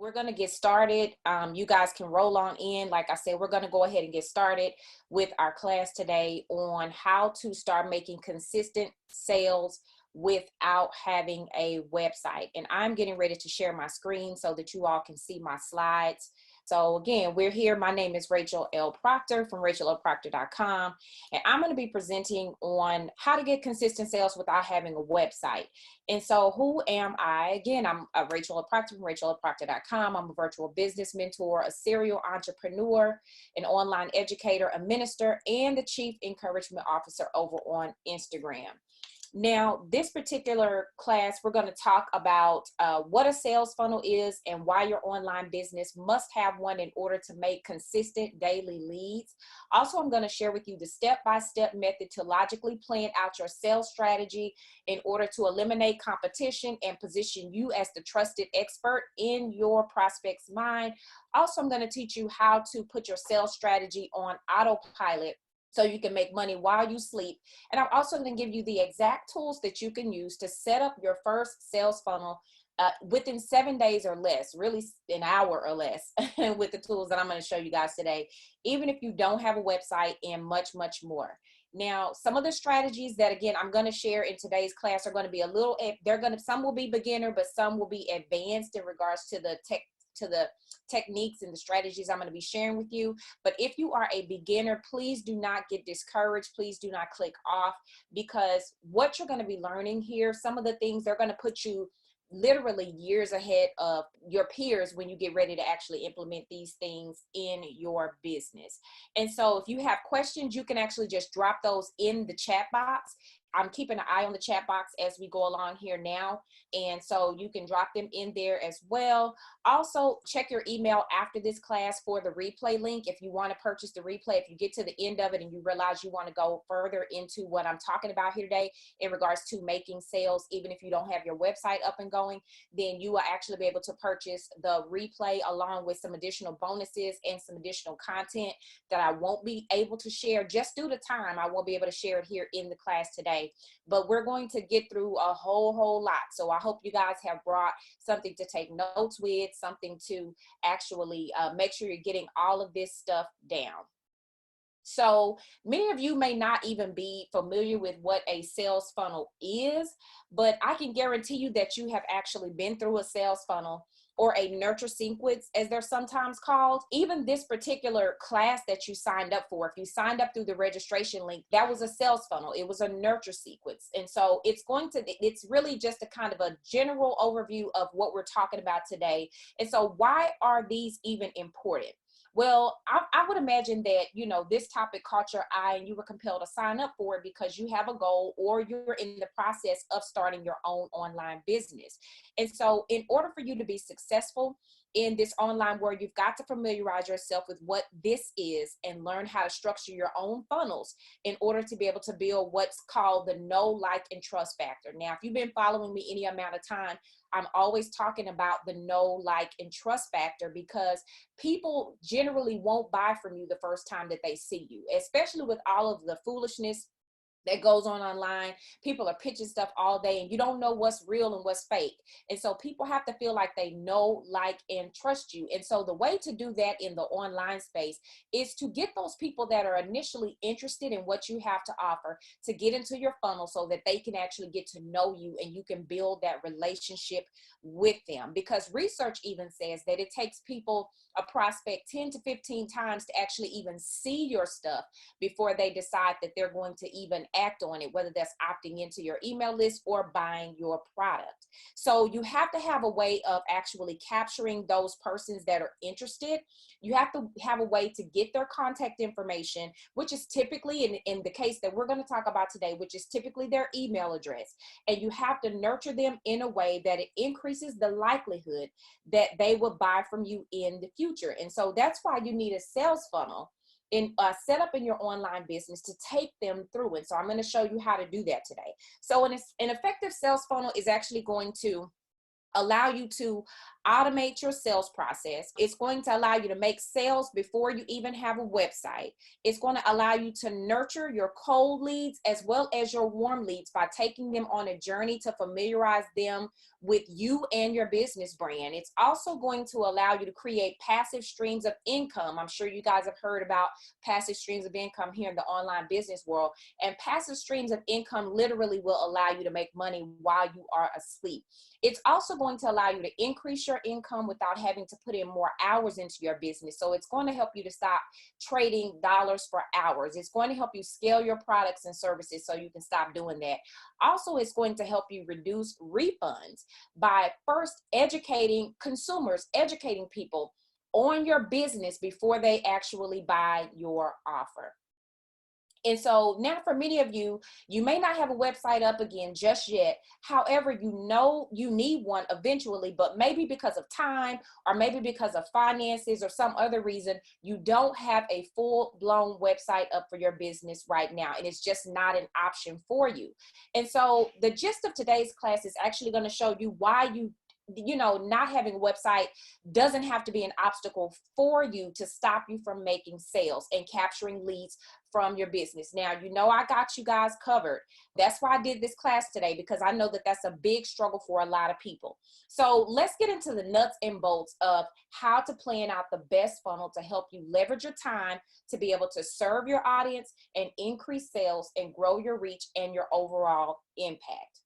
we're going to get started. You guys can roll on in. Like I said, we're going to go ahead and get started with our class today on how to start making consistent sales without having a website. And I'm getting ready to share my screen so that you all can see my slides. So again, we're here. My name is Rachel L. Proctor from rachellproctor.com, and I'm going to be presenting on how to get consistent sales without having a website. And so who am I? Again, I'm Rachel L. Proctor from rachellproctor.com. I'm a virtual business mentor, a serial entrepreneur, an online educator, a minister, and the Chief Encouragement Officer over on Instagram. Now, this particular class, we're going to talk about what a sales funnel is and why your online business must have one in order to make consistent daily leads. Also, I'm going to share with you the step-by-step method to logically plan out your sales strategy in order to eliminate competition and position you as the trusted expert in your prospect's mind. Also, I'm going to teach you how to put your sales strategy on autopilot so you can make money while you sleep. And I'm also going to give you the exact tools that you can use to set up your first sales funnel within 7 days or less, really an hour or less with the tools that I'm going to show you guys today, even if you don't have a website, and much, much more. Now, some of the strategies that, again, I'm going to share in today's class are going to be some will be beginner, but some will be advanced in regards to the techniques and the strategies I'm going to be sharing with you. But if you are a beginner, please do not get discouraged. Please do not click off, because what you're going to be learning here, some of the things, they're going to put you literally years ahead of your peers when you get ready to actually implement these things in your business. And so if you have questions, you can actually just drop those in the chat box. I'm keeping an eye on the chat box as we go along here now. And so you can drop them in there as well. Also, check your email after this class for the replay link. If you want to purchase the replay, if you get to the end of it and you realize you want to go further into what I'm talking about here today in regards to making sales, even if you don't have your website up and going, then you will actually be able to purchase the replay along with some additional bonuses and some additional content that I won't be able to share just due to time. I won't be able to share it here in the class today. But we're going to get through a whole lot. So I hope you guys have brought something to take notes with, something to actually make sure you're getting all of this stuff down. So many of you may not even be familiar with what a sales funnel is, but I can guarantee you that you have actually been through a sales funnel, or a nurture sequence, as they're sometimes called. Even this particular class that you signed up for, if you signed up through the registration link, that was a sales funnel. It was a nurture sequence. And so it's really just a kind of a general overview of what we're talking about today. And so why are these even important? Well, I would imagine that, this topic caught your eye and you were compelled to sign up for it because you have a goal or you're in the process of starting your own online business. And so in order for you to be successful in this online world, you've got to familiarize yourself with what this is and learn how to structure your own funnels in order to be able to build what's called the know, like, and trust factor. Now, if you've been following me any amount of time, I'm always talking about the know, like, and trust factor, because people generally won't buy from you the first time that they see you, especially with all of the foolishness that goes on online. People are pitching stuff all day and you don't know what's real and what's fake. And so people have to feel like they know, like, and trust you. And so the way to do that in the online space is to get those people that are initially interested in what you have to offer to get into your funnel so that they can actually get to know you and you can build that relationship with them. Because research even says that it takes people, a prospect, 10 to 15 times to actually even see your stuff before they decide that they're going to even act on it, whether that's opting into your email list or buying your product. So you have to have a way of actually capturing those persons that are interested. You have to have a way to get their contact information, which is typically, in the case that we're going to talk about today, which is typically their email address. And you have to nurture them in a way that it increases the likelihood that they will buy from you in the future. And so that's why you need a sales funnel set up in your online business to take them through. And so I'm going to show you how to do that today. So an effective sales funnel is actually going to allow you to automate your sales process. It's going to allow you to make sales before you even have a website. It's going to allow you to nurture your cold leads as well as your warm leads by taking them on a journey to familiarize them with you and your business brand. It's also going to allow you to create passive streams of income. I'm sure you guys have heard about passive streams of income here in the online business world. And passive streams of income literally will allow you to make money while you are asleep. It's also going to allow you to increase your income without having to put in more hours into your business. So it's going to help you to stop trading dollars for hours. It's going to help you scale your products and services so you can stop doing that. Also, it's going to help you reduce refunds by first educating consumers, educating people on your business before they actually buy your offer. And so now for many of you, you may not have a website up again just yet. However, you know you need one eventually, but maybe because of time or maybe because of finances or some other reason, you don't have a full-blown website up for your business right now. And it's just not an option for you. And so the gist of today's class is actually going to show you why not having a website doesn't have to be an obstacle for you to stop you from making sales and capturing leads from your business. Now, I got you guys covered. That's why I did this class today, because I know that that's a big struggle for a lot of people. So let's get into the nuts and bolts of how to plan out the best funnel to help you leverage your time to be able to serve your audience and increase sales and grow your reach and your overall impact.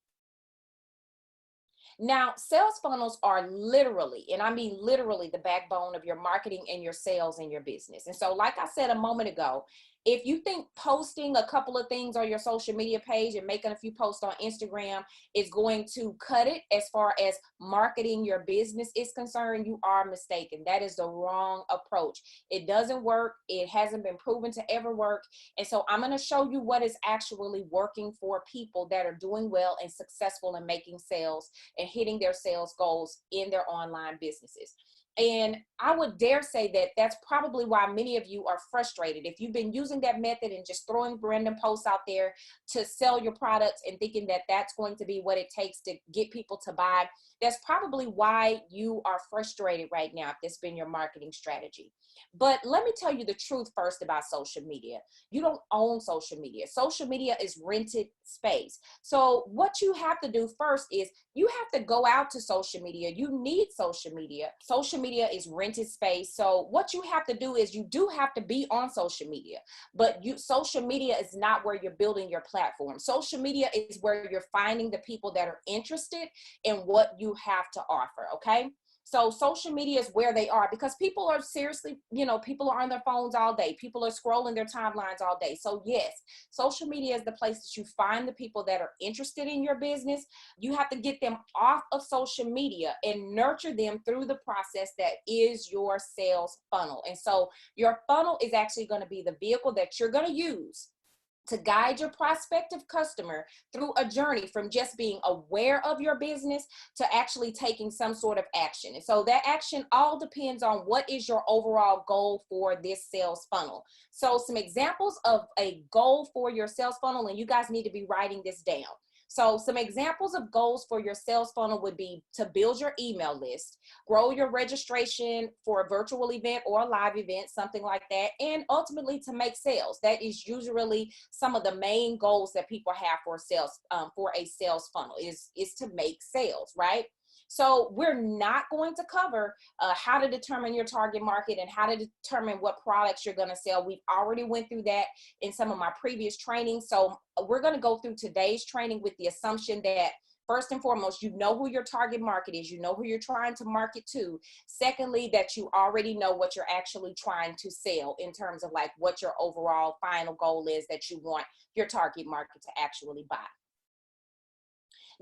Now, sales funnels are literally, and I mean literally, the backbone of your marketing and your sales in your business. And so, like I said a moment ago, if you think posting a couple of things on your social media page and making a few posts on Instagram is going to cut it as far as marketing your business is concerned, you are mistaken. That is the wrong approach. It doesn't work. It hasn't been proven to ever work. And so I'm going to show you what is actually working for people that are doing well and successful in making sales and hitting their sales goals in their online businesses. And I would dare say that that's probably why many of you are frustrated. If you've been using that method and just throwing random posts out there to sell your products and thinking that that's going to be what it takes to get people to buy, that's probably why you are frustrated right now if that's been your marketing strategy. But let me tell you the truth first about social media. You don't own social media. Social media is rented space. So what you have to do first is you have to go out to social media. You need social media. Social media is rented space. So what you have to do is you do have to be on social media, but social media is not where you're building your platform. Social media is where you're finding the people that are interested in what you have to offer. Okay. So social media is where they are, because people are seriously, people are on their phones all day. People are scrolling their timelines all day. So yes, social media is the place that you find the people that are interested in your business. You have to get them off of social media and nurture them through the process that is your sales funnel. And so your funnel is actually going to be the vehicle that you're going to use to guide your prospective customer through a journey from just being aware of your business to actually taking some sort of action. And so that action all depends on what is your overall goal for this sales funnel. So some examples of a goal for your sales funnel, and you guys need to be writing this down. So some examples of goals for your sales funnel would be to build your email list, grow your registration for a virtual event or a live event, something like that, and ultimately to make sales. That is usually some of the main goals that people have for sales, for a sales funnel is to make sales, right? So we're not going to cover how to determine your target market and how to determine what products you're going to sell. We've already went through that in some of my previous trainings. So we're going to go through today's training with the assumption that first and foremost, you know who your target market is. You know who you're trying to market to. Secondly, that you already know what you're actually trying to sell in terms of like what your overall final goal is that you want your target market to actually buy.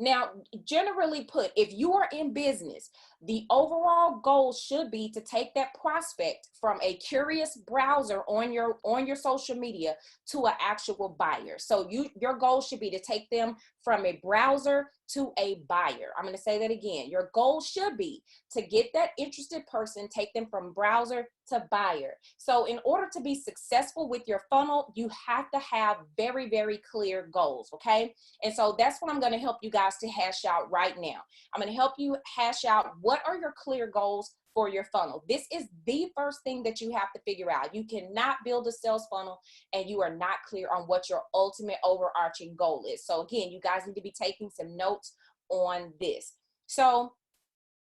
Now, generally put, if you are in business, the overall goal should be to take that prospect from a curious browser on your social media to an actual buyer. So your goal should be to take them from a browser to a buyer. I'm going to say that again. Your goal should be to get that interested person, take them from browser to buyer. So in order to be successful with your funnel, you have to have very, very clear goals, okay? And so that's what I'm going to help you guys to hash out right now. I'm going to help you hash out What are your clear goals for your funnel? This is the first thing that you have to figure out. You cannot build a sales funnel and you are not clear on what your ultimate overarching goal is. So again, you guys need to be taking some notes on this. So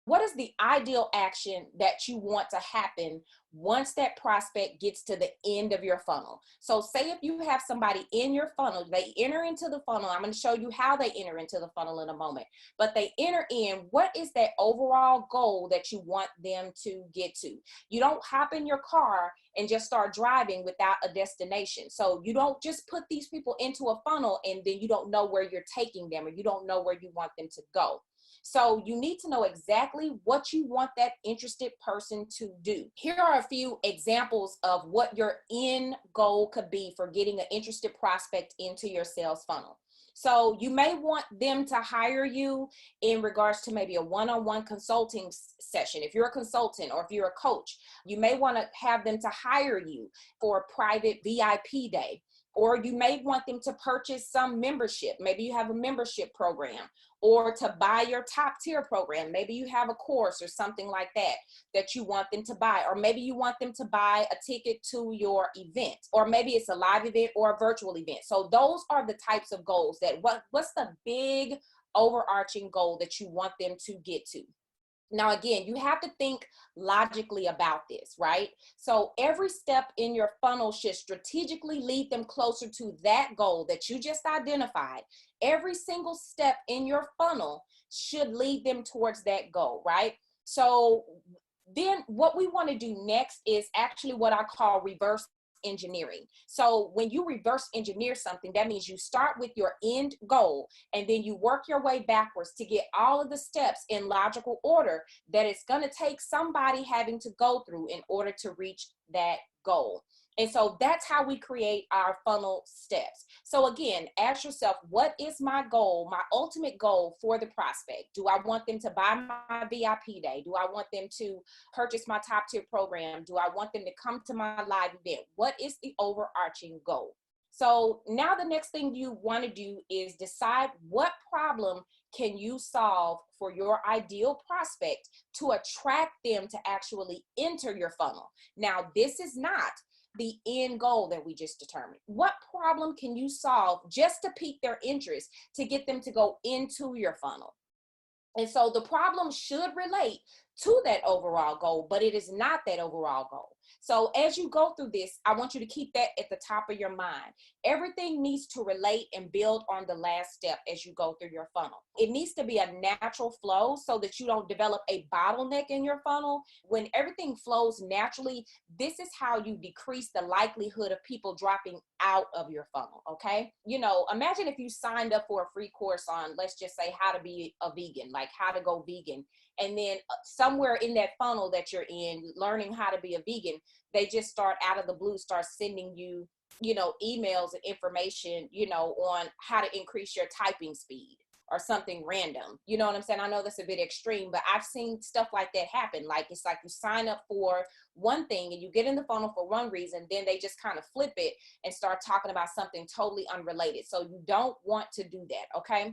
what is the ideal action that you want to happen once that prospect gets to the end of your funnel? So say if you have somebody in your funnel, they enter into the funnel. I'm going to show you how they enter into the funnel in a moment, but they enter in, what is that overall goal that you want them to get to? You don't hop in your car and just start driving without a destination. So you don't just put these people into a funnel and then you don't know where you're taking them, or you don't know where you want them to go. So you need to know exactly what you want that interested person to do. Here are a few examples of what your end goal could be for getting an interested prospect into your sales funnel. So you may want them to hire you in regards to maybe a one-on-one consulting session. If you're a consultant or if you're a coach, you may want to have them to hire you for a private VIP day. Or you may want them to purchase some membership. Maybe you have a membership program, or to buy your top tier program. Maybe you have a course or something like that that you want them to buy. Or maybe you want them to buy a ticket to your event, or maybe it's a live event or a virtual event. So those are the types of goals that what's the big overarching goal that you want them to get to. Now, again, you have to think logically about this, right? So every step in your funnel should strategically lead them closer to that goal that you just identified. Every single step in your funnel should lead them towards that goal, right? So then what we want to do next is actually what I call reverse engineering. So when you reverse engineer something, that means you start with your end goal and then you work your way backwards to get all of the steps in logical order that it's going to take somebody having to go through in order to reach that goal. And so that's how we create our funnel steps. So again, ask yourself, what is my goal, my ultimate goal for the prospect? Do I want them to buy my VIP day? Do I want them to purchase my top tier program? Do I want them to come to my live event? What is the overarching goal? So now the next thing you want to do is decide what problem can you solve for your ideal prospect to attract them to actually enter your funnel. Now, this is not the end goal that we just determined. What problem can you solve just to pique their interest to get them to go into your funnel? And so the problem should relate to that overall goal, but it is not that overall goal. So as you go through this, I want you to keep that at the top of your mind. Everything needs to relate and build on the last step as you go through your funnel. It needs to be a natural flow so that you don't develop a bottleneck in your funnel. When everything flows naturally, this is how you decrease the likelihood of people dropping out of your funnel, okay? You know, imagine if you signed up for a free course on, let's just say, how to be a vegan, like how to go vegan. And then somewhere in that funnel that you're in, learning how to be a vegan, they just start out of the blue, start sending you, emails and information, on how to increase your typing speed or something random. You know what I'm saying? I know that's a bit extreme, but I've seen stuff like that happen. Like, it's like you sign up for one thing and you get in the funnel for one reason, then they just kind of flip it and start talking about something totally unrelated. So you don't want to do that, okay?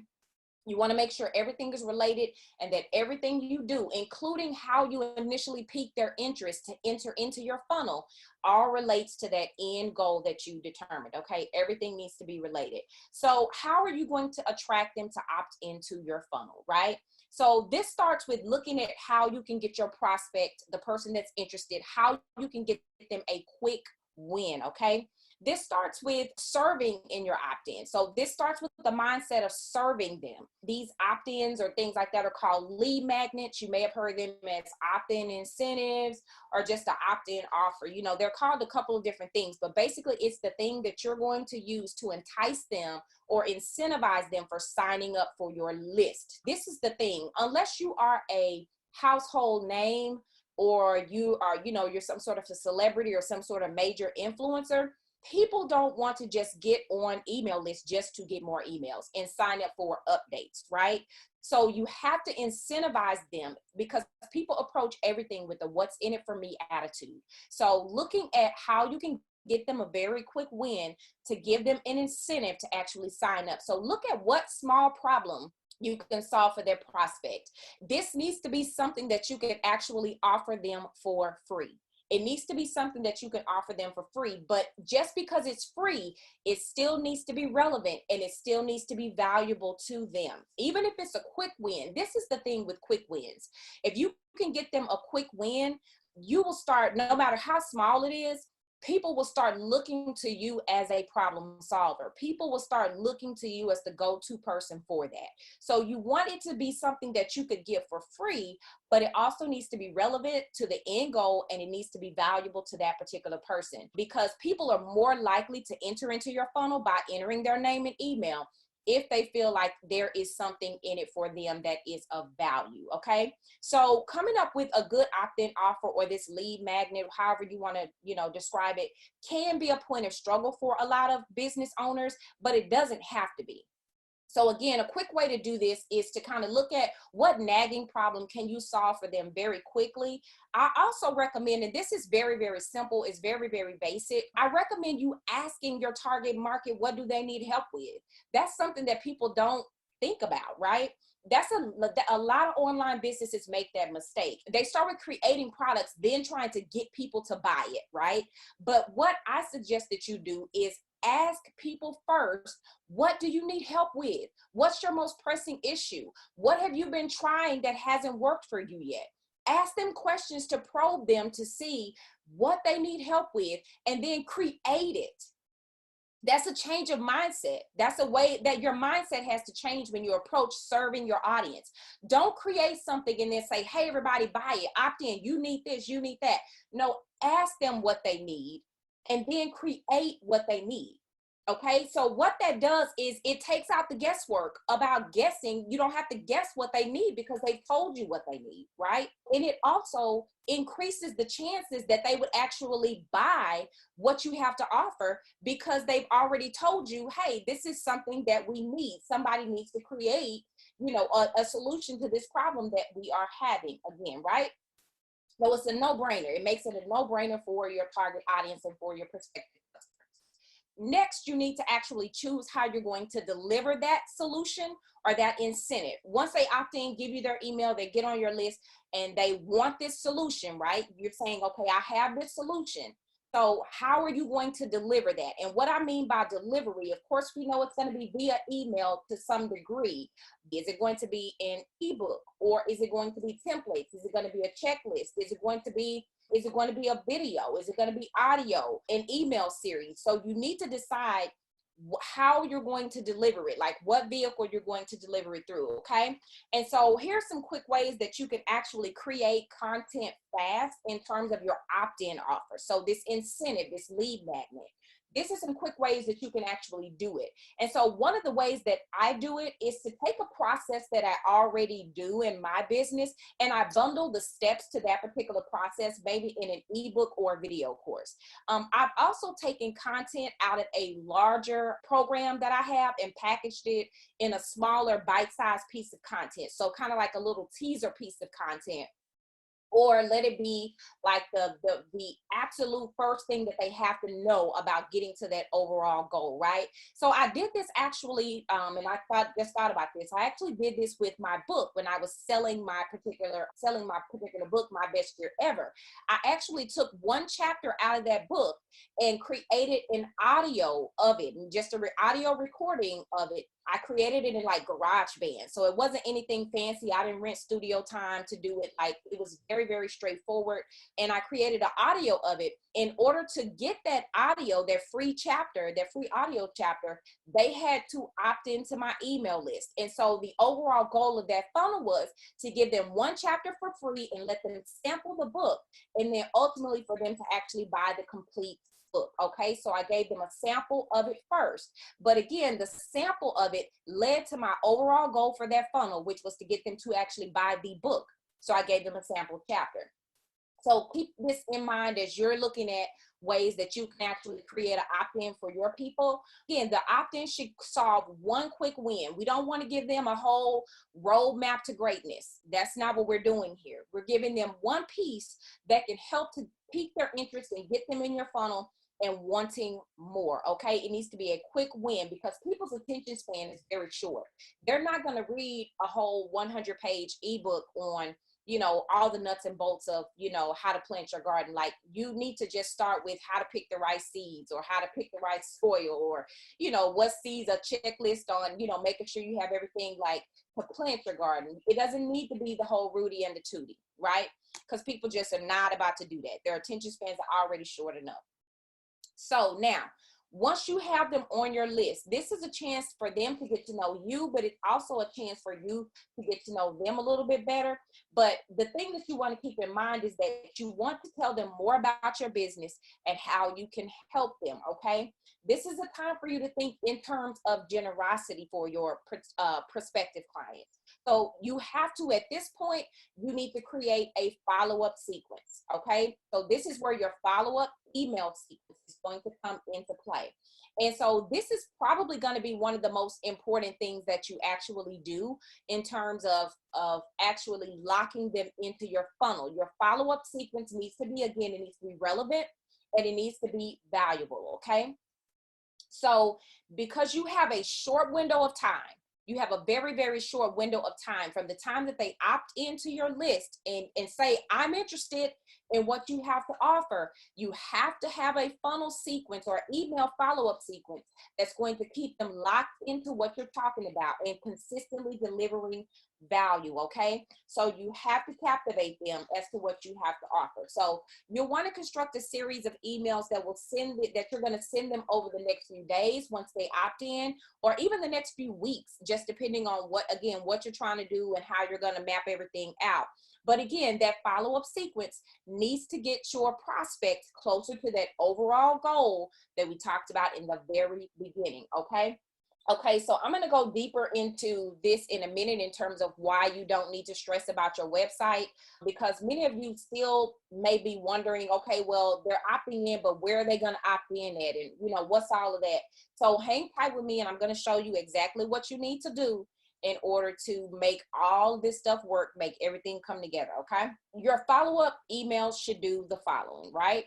You want to make sure everything is related and that everything you do, including how you initially pique their interest to enter into your funnel, all relates to that end goal that you determined, okay? Everything needs to be related. So how are you going to attract them to opt into your funnel, right? So this starts with looking at how you can get your prospect, the person that's interested, how you can get them a quick win, okay? This starts with serving in your opt-in. So this starts with the mindset of serving them. These opt-ins or things like that are called lead magnets. You may have heard them as opt-in incentives or just an opt-in offer. They're called a couple of different things, but basically it's the thing that you're going to use to entice them or incentivize them for signing up for your list. This is the thing. Unless you are a household name or you are, you're some sort of a celebrity or some sort of major influencer, people don't want to just get on email lists just to get more emails and sign up for updates, right? So you have to incentivize them because people approach everything with a what's in it for me attitude. So looking at how you can get them a very quick win to give them an incentive to actually sign up. So look at what small problem You can solve for their prospect. This needs to be something that you can actually offer them for free. It needs to be something that you can offer them for free, but just because it's free, it still needs to be relevant and it still needs to be valuable to them. Even if it's a quick win, this is the thing with quick wins. If you can get them a quick win, you will start, no matter how small it is, people will start looking to you as a problem solver. People will start looking to you as the go-to person for that. So you want it to be something that you could give for free, but it also needs to be relevant to the end goal and it needs to be valuable to that particular person, because people are more likely to enter into your funnel by entering their name and email if they feel like there is something in it for them that is of value. Okay, so coming up with a good opt-in offer, or this lead magnet, however you want to describe it, can be a point of struggle for a lot of business owners, but it doesn't have to be. So again, a quick way to do this is to kind of look at what nagging problem can you solve for them very quickly. I also recommend, and this is very, very simple, it's very, very basic. I recommend you asking your target market, what do they need help with? That's something that people don't think about, right? That's a lot of online businesses make that mistake. They start with creating products, then trying to get people to buy it, right? But what I suggest that you do is ask people first, what do you need help with? What's your most pressing issue? What have you been trying that hasn't worked for you yet? Ask them questions to probe them to see what they need help with, and then create it. That's a change of mindset. That's a way that your mindset has to change when you approach serving your audience. Don't create something and then say, hey, everybody buy it, opt in, you need this, you need that. No, ask them what they need and then create what they need. Okay, so what that does is it takes out the guesswork about guessing. You don't have to guess what they need because they've told you what they need, right? And it also increases the chances that they would actually buy what you have to offer because they've already told you, hey, this is something that we need. Somebody needs to create, a solution to this problem that we are having again, right? So it's a no-brainer. It makes it a no-brainer for your target audience and for your prospective customers. Next, you need to actually choose how you're going to deliver that solution or that incentive. Once they opt in, give you their email, they get on your list and they want this solution, right? You're saying, okay, I have this solution. So how are you going to deliver that? And what I mean by delivery, of course, we know it's going to be via email to some degree. Is it going to be an ebook, or is it going to be templates? Is it going to be a checklist? Is it going to be a video? Is it going to be audio, an email series? So you need to decide how you're going to deliver it, like what vehicle you're going to deliver it through, okay? And so here's some quick ways that you can actually create content fast in terms of your opt-in offer. So this incentive, this lead magnet, this is some quick ways that you can actually do it. And so one of the ways that I do it is to take a process that I already do in my business and I bundle the steps to that particular process, maybe in an ebook or video course. I've also taken content out of a larger program that I have and packaged it in a smaller bite-sized piece of content. So kind of like a little teaser piece of content. Or let it be like the absolute first thing that they have to know about getting to that overall goal, right? So I did this actually, and I just thought about this. I actually did this with my book when I was selling my particular book, My Best Year Ever. I actually took one chapter out of that book and created an audio of it, and just an audio recording of it. I created it in like GarageBand. So it wasn't anything fancy. I didn't rent studio time to do it. Like it was very, very straightforward. And I created an audio of it. In order to get that audio, their free audio chapter, they had to opt into my email list. And so the overall goal of that funnel was to give them one chapter for free and let them sample the book. And then ultimately for them to actually buy the complete book. Okay, so I gave them a sample of it first, but again, the sample of it led to my overall goal for that funnel, which was to get them to actually buy the book. So I gave them a sample chapter. So keep this in mind as you're looking at ways that you can actually create an opt-in for your people. Again, the opt-in should solve one quick win. We don't want to give them a whole roadmap to greatness. That's not what we're doing here. We're giving them one piece that can help to pique their interest and get them in your funnel and wanting more. Okay, it needs to be a quick win because people's attention span is very short. They're not going to read a whole 100-page ebook on, you know, all the nuts and bolts of, you know, how to plant your garden. Like, you need to just start with how to pick the right seeds, or how to pick the right soil, or, you know, what seeds, a checklist on, you know, making sure you have everything, like, to plant your garden. It doesn't need to be the whole Rudy and the Tootie, right? Because people just are not about to do that. Their attention spans are already short enough. So now, once you have them on your list, this is a chance for them to get to know you, but it's also a chance for you to get to know them a little bit better. But the thing that you want to keep in mind is that you want to tell them more about your business and how you can help them, okay? This is a time for you to think in terms of generosity for your prospective clients. So you have to, at this point, you need to create a follow-up sequence, okay? So this is where your follow-up email sequence is going to come into play. And so this is probably going to be one of the most important things that you actually do in terms of actually locking them into your funnel. Your follow-up sequence needs to be, again, it needs to be relevant and it needs to be valuable, okay? So because you have a short window of time, you have a very, very short window of time from the time that they opt into your list and say, I'm interested in what you have to offer. You have to have a funnel sequence or email follow-up sequence that's going to keep them locked into what you're talking about and consistently delivering value, okay? So you have to captivate them as to what you have to offer. So you'll want to construct a series of emails that will that you're going to send them over the next few days once they opt in, or even the next few weeks, just depending on what you're trying to do and how you're going to map everything out. But again, that follow-up sequence needs to get your prospects closer to that overall goal that we talked about in the very beginning, okay? Okay, so I'm going to go deeper into this in a minute in terms of why you don't need to stress about your website, because many of you still may be wondering, okay, well, they're opting in, but where are they going to opt in at? And, you know, what's all of that? So hang tight with me and I'm going to show you exactly what you need to do in order to make all this stuff work, make everything come together, okay? Your follow-up emails should do the following, right?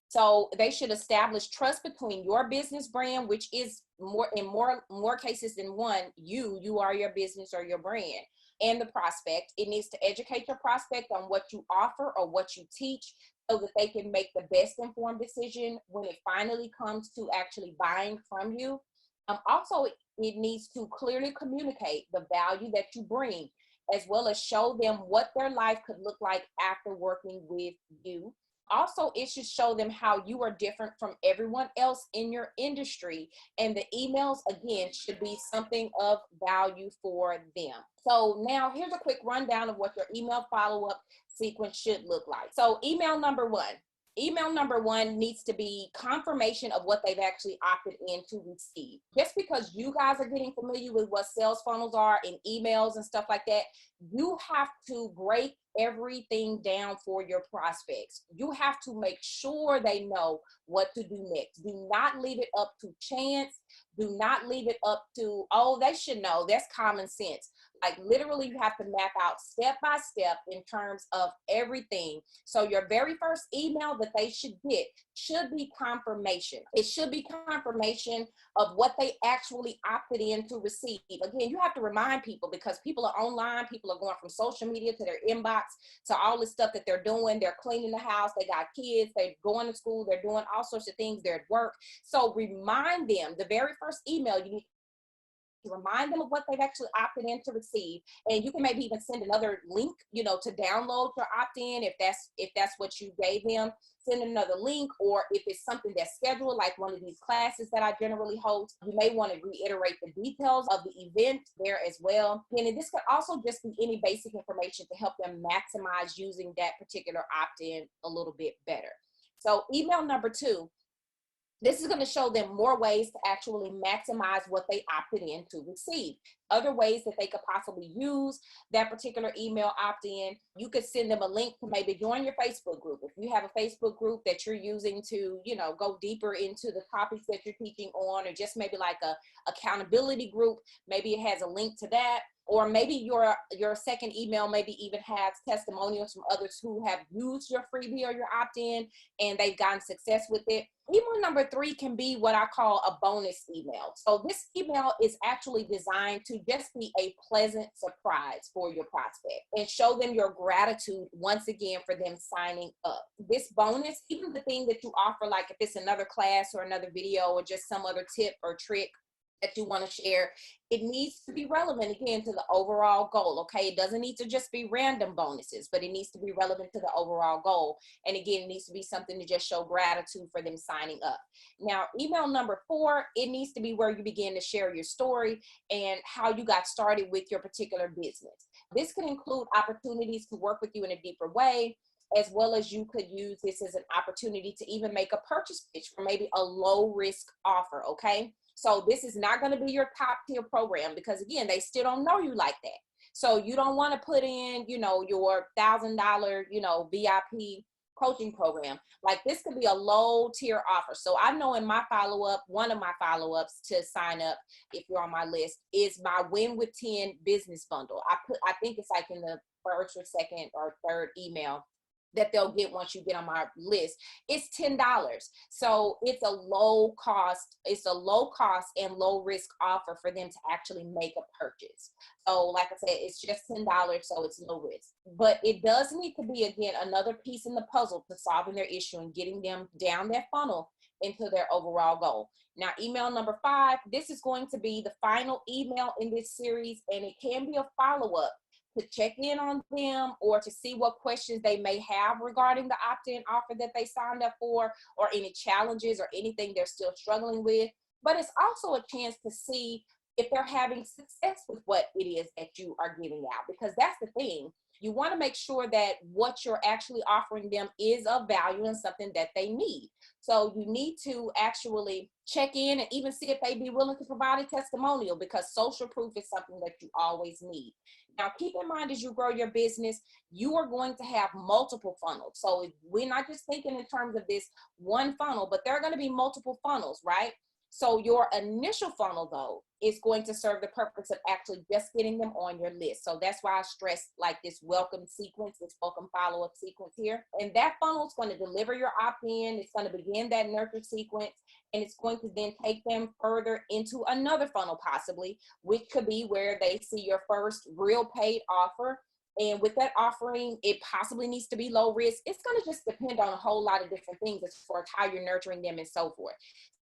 So they should establish trust between your business brand, which is more cases than one, you are your business or your brand, and the prospect. It needs to educate your prospect on what you offer or what you teach so that they can make the best informed decision when it finally comes to actually buying from you. Also, it needs to clearly communicate the value that you bring, as well as show them what their life could look like after working with you. Also, it should show them how you are different from everyone else in your industry. And the emails, again, should be something of value for them. So now here's a quick rundown of what your email follow-up sequence should look like. So email number one. Email number one needs to be confirmation of what they've actually opted in to receive. Just because you guys are getting familiar with what sales funnels are and emails and stuff like that, you have to break everything down for your prospects. You have to make sure they know what to do next. Do not leave it up to chance. Do not leave it up to, oh, they should know. That's common sense. Like, literally, you have to map out step by step in terms of everything. So your very first email that they should get should be confirmation. It should be confirmation of what they actually opted in to receive. Again, you have to remind people, because people are online, people are going from social media to their inbox to all the stuff that they're doing. They're cleaning the house, they got kids, they're going to school, they're doing all sorts of things, they're at work. So remind them, the very first email, you need to remind them of what they've actually opted in to receive. And you can maybe even send another link, you know, to download your opt-in if that's what you gave them. Send another link, or if it's something that's scheduled, like one of these classes that I generally host, you may want to reiterate the details of the event there as well. And this could also just be any basic information to help them maximize using that particular opt-in a little bit better. So email number two, this is going to show them more ways to actually maximize what they opted in to receive. other ways that they could possibly use that particular email opt-in. You could send them a link to maybe join your Facebook group. If you have a Facebook group that you're using to, you know, go deeper into the topics that you're teaching on, or just maybe like a accountability group, maybe it has a link to that. Or maybe your second email maybe even has testimonials from others who have used your freebie or your opt-in and they've gotten success with it. Email number 3 can be what I call a bonus email. So this email is actually designed to just be a pleasant surprise for your prospect and show them your gratitude once again for them signing up. This bonus, even the thing that you offer, like if it's another class or another video or just some other tip or trick that you want to share, it needs to be relevant again to the overall goal. Okay, it doesn't need to just be random bonuses, but it needs to be relevant to the overall goal. And again, it needs to be something to just show gratitude for them signing up. Now, email number 4, it needs to be where you begin to share your story and how you got started with your particular business. This could include opportunities to work with you in a deeper way, as well as you could use this as an opportunity to even make a purchase pitch for maybe a low risk offer. Okay, so this is not going to be your top tier program because again, they still don't know you like that. So you don't want to put in, you know, your $1,000, you know, VIP coaching program. Like this could be a low tier offer. So I know in my follow-up, one of my follow-ups to sign up, if you're on my list, is my Win with 10 business bundle. I think it's like in the first or second or third email that they'll get once you get on my list. It's $10. So it's a low cost and low risk offer for them to actually make a purchase. So like I said, it's just $10, so it's low risk. But it does need to be, again, another piece in the puzzle to solving their issue and getting them down that funnel into their overall goal. Now, email number 5, this is going to be the final email in this series, and it can be a follow-up to check in on them or to see what questions they may have regarding the opt-in offer that they signed up for, or any challenges or anything they're still struggling with. But it's also a chance to see if they're having success with what it is that you are giving out, because that's the thing. You want to make sure that what you're actually offering them is of value and something that they need. So you need to actually check in and even see if they'd be willing to provide a testimonial, because social proof is something that you always need. Now, keep in mind, as you grow your business, you are going to have multiple funnels. So we're not just thinking in terms of this one funnel, but there are going to be multiple funnels, right? So your initial funnel, though, is going to serve the purpose of actually just getting them on your list. So that's why I stress like this welcome sequence, this welcome follow-up sequence here. And that funnel is going to deliver your opt-in. It's going to begin that nurture sequence, and it's going to then take them further into another funnel possibly, which could be where they see your first real paid offer. And with that offering, it possibly needs to be low risk. It's going to just depend on a whole lot of different things as far as how you're nurturing them and so forth.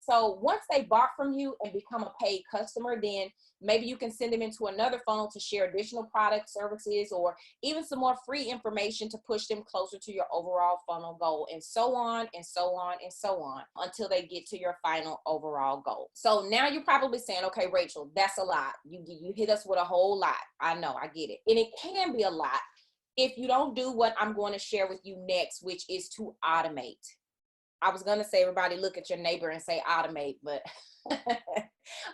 So once they bought from you and become a paid customer, then maybe you can send them into another funnel to share additional products, services, or even some more free information to push them closer to your overall funnel goal, and so on and so on and so on until they get to your final overall goal. So now you're probably saying, okay, Rachel, that's a lot. You hit us with a whole lot. I know, I get it. And it can be a lot if you don't do what I'm going to share with you next, which is to automate. I was going to say, everybody look at your neighbor and say automate, but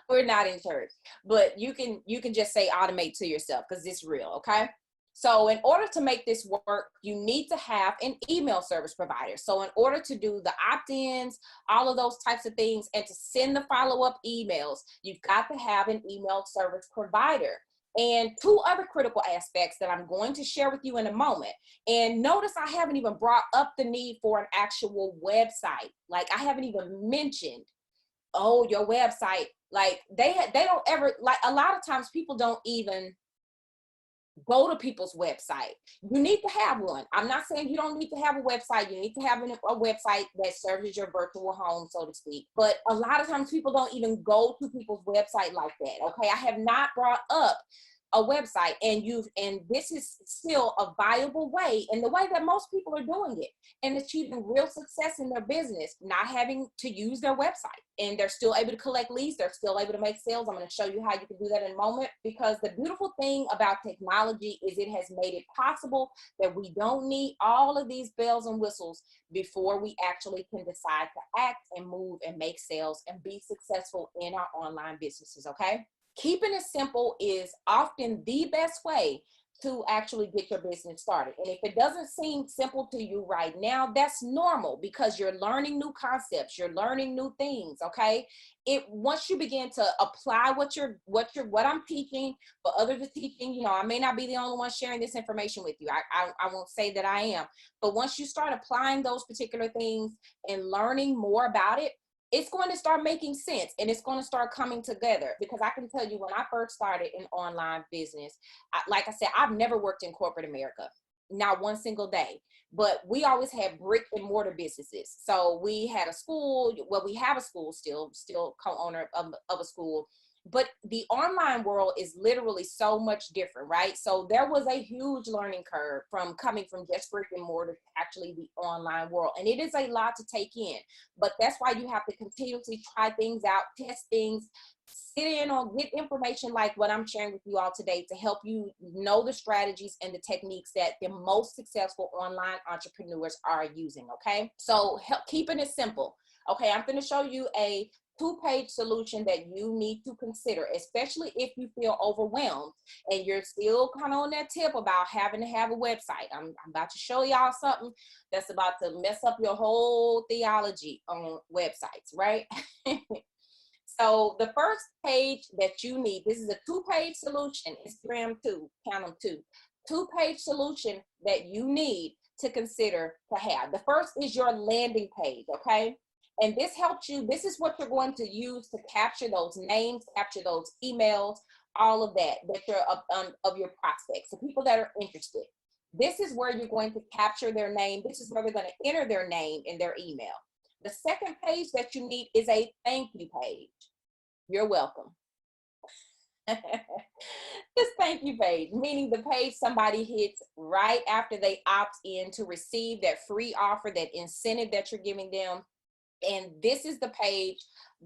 we're not in church. But you can just say automate to yourself, because it's real, okay? So in order to make this work, you need to have an email service provider. So in order to do the opt-ins, all of those types of things, and to send the follow-up emails, you've got to have an email service provider. And 2 other critical aspects that I'm going to share with you in a moment. And notice I haven't even brought up the need for an actual website. Like I haven't even mentioned, oh, your website. Like they don't ever, like a lot of times people don't even go to people's website. You need to have one. I'm not saying you don't need to have a website. You need to have a website that serves as your virtual home, so to speak. But a lot of times people don't even go to people's website like that. Okay, I have not brought up a website, and this is still a viable way, and the way that most people are doing it and achieving real success in their business, not having to use their website, and they're still able to collect leads, they're still able to make sales. I'm going to show you how you can do that in a moment, because the beautiful thing about technology is it has made it possible that we don't need all of these bells and whistles before we actually can decide to act and move and make sales and be successful in our online businesses. Okay, Keeping it simple is often the best way to actually get your business started. And if it doesn't seem simple to you right now, that's normal because you're learning new concepts, you're learning new things, okay? It once you begin to apply what I'm teaching, but others are teaching, you know, I may not be the only one sharing this information with you. I won't say that I am, but once you start applying those particular things and learning more about it, it's going to start making sense and it's going to start coming together. Because I can tell you, when I first started in online business, like I said, I've never worked in corporate America, not one single day, but we always had brick and mortar businesses. So we had a school, well, we have a school still co-owner of a school, but the online world is literally so much different, right? So there was a huge learning curve from coming from just brick and mortar to actually the online world. And it is a lot to take in, but that's why you have to continuously try things out, test things, sit in on, get information like what I'm sharing with you all today to help you know the strategies and the techniques that the most successful online entrepreneurs are using, okay? So keeping it simple. Okay, I'm going to show you a 2-page solution that you need to consider, especially if you feel overwhelmed and you're still kind of on that tip about having to have a website. I'm about to show y'all something that's about to mess up your whole theology on websites, right? So the first page that you need, this is a 2-page solution, Instagram 2, count them 2, 2-page solution that you need to consider to have. The first is your landing page, okay? And this helps you, this is what you're going to use to capture those names, capture those emails, all of that you're of your prospects, the people that are interested. This is where you're going to capture their name. This is where they're going to enter their name in their email. The second page that you need is a thank you page. You're welcome. This thank you page, meaning the page somebody hits right after they opt in to receive that free offer, that incentive that you're giving them. And this is the page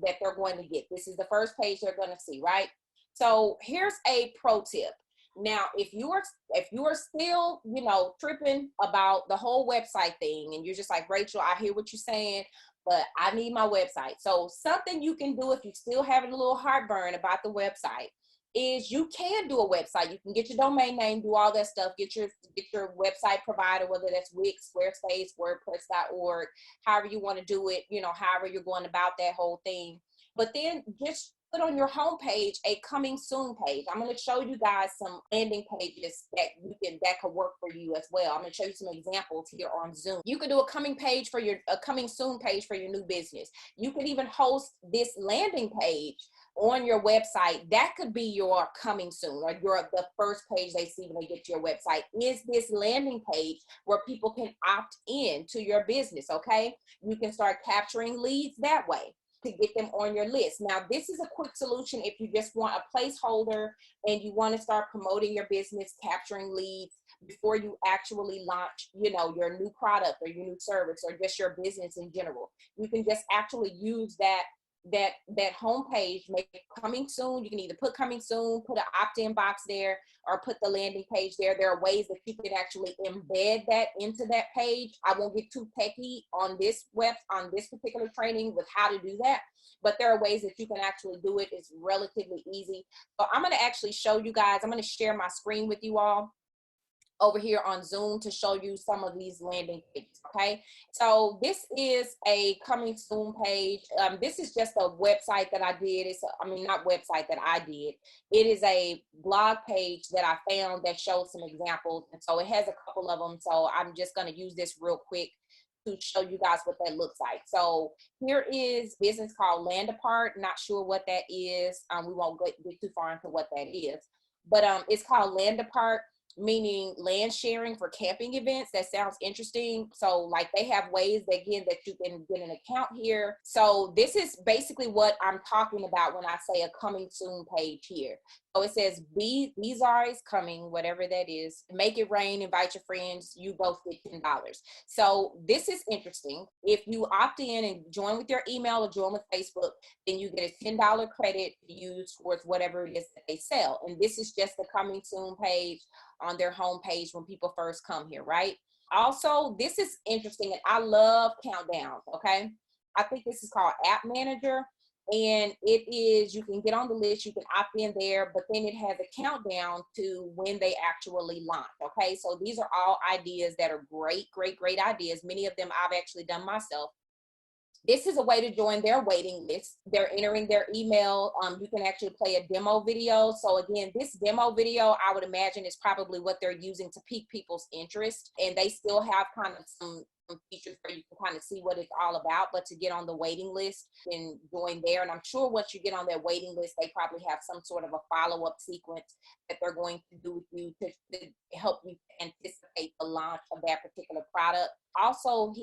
that they're going to get. This is the first page they're going to see, right? So here's a pro tip. Now, if you are still, you know, tripping about the whole website thing, and you're just like, Rachel, I hear what you're saying, but I need my website. So something you can do if you're still having a little heartburn about the website is you can do a website. You can get your domain name, do all that stuff, get your website provider, whether that's Wix, Squarespace, WordPress.org, however you want to do it, you know, however you're going about that whole thing. But then just put on your homepage a coming soon page. I'm going to show you guys some landing pages that could work for you as well. I'm going to show you some examples here on Zoom. You could do a coming soon page for your new business. You could even host this landing page on your website. That could be your coming soon, or the first page they see when they get to your website is this landing page where people can opt in to your business. Okay, you can start capturing leads that way to get them on your list. Now, this is a quick solution if you just want a placeholder and you want to start promoting your business, capturing leads before you actually launch, you know, your new product or your new service or just your business in general. You can just actually use that homepage, make it coming soon. You can either put coming soon, put an opt-in box there, or put the landing page there. There are ways that you can actually embed that into that page. I won't get too techy on this particular training with how to do that, but there are ways that you can actually do it. It's relatively easy. So I'm going to actually show you guys. I'm going to share my screen with you all over here on Zoom to show you some of these landing pages. Okay, so this is a coming soon page. This is just a website that I did. Not website that I did. It is a blog page that I found that shows some examples, and so it has a couple of them. So I'm just going to use this real quick to show you guys what that looks like. So here is business called Land Apart. Not sure what that is. We won't get too far into what that is, but it's called Land Apart, meaning land sharing for camping events. That sounds interesting. So like they have ways that you can get an account here. So this is basically what I'm talking about when I say a coming soon page here. So it says these are is coming, whatever that is. Make it rain, invite your friends, you both get $10. So this is interesting. If you opt in and join with your email or join with Facebook, then you get a $10 credit to use towards whatever it is that they sell. And this is just the coming soon page on their homepage when people first come here, right? Also, this is interesting, and I love countdowns, okay? I think this is called App Manager. And it is, you can get on the list, you can opt in there, but then it has a countdown to when they actually launch. Okay, so these are all ideas that are great ideas. Many of them I've actually done myself. This is a way to join their waiting list. They're entering their email. You can actually play a demo video. So again, this demo video, I would imagine, is probably what they're using to pique people's interest. And they still have kind of some features where you can kind of see what it's all about. But to get on the waiting list and join there, and I'm sure once you get on their waiting list, they probably have some sort of a follow-up sequence that they're going to do with you to help you anticipate the launch of that particular product. Also,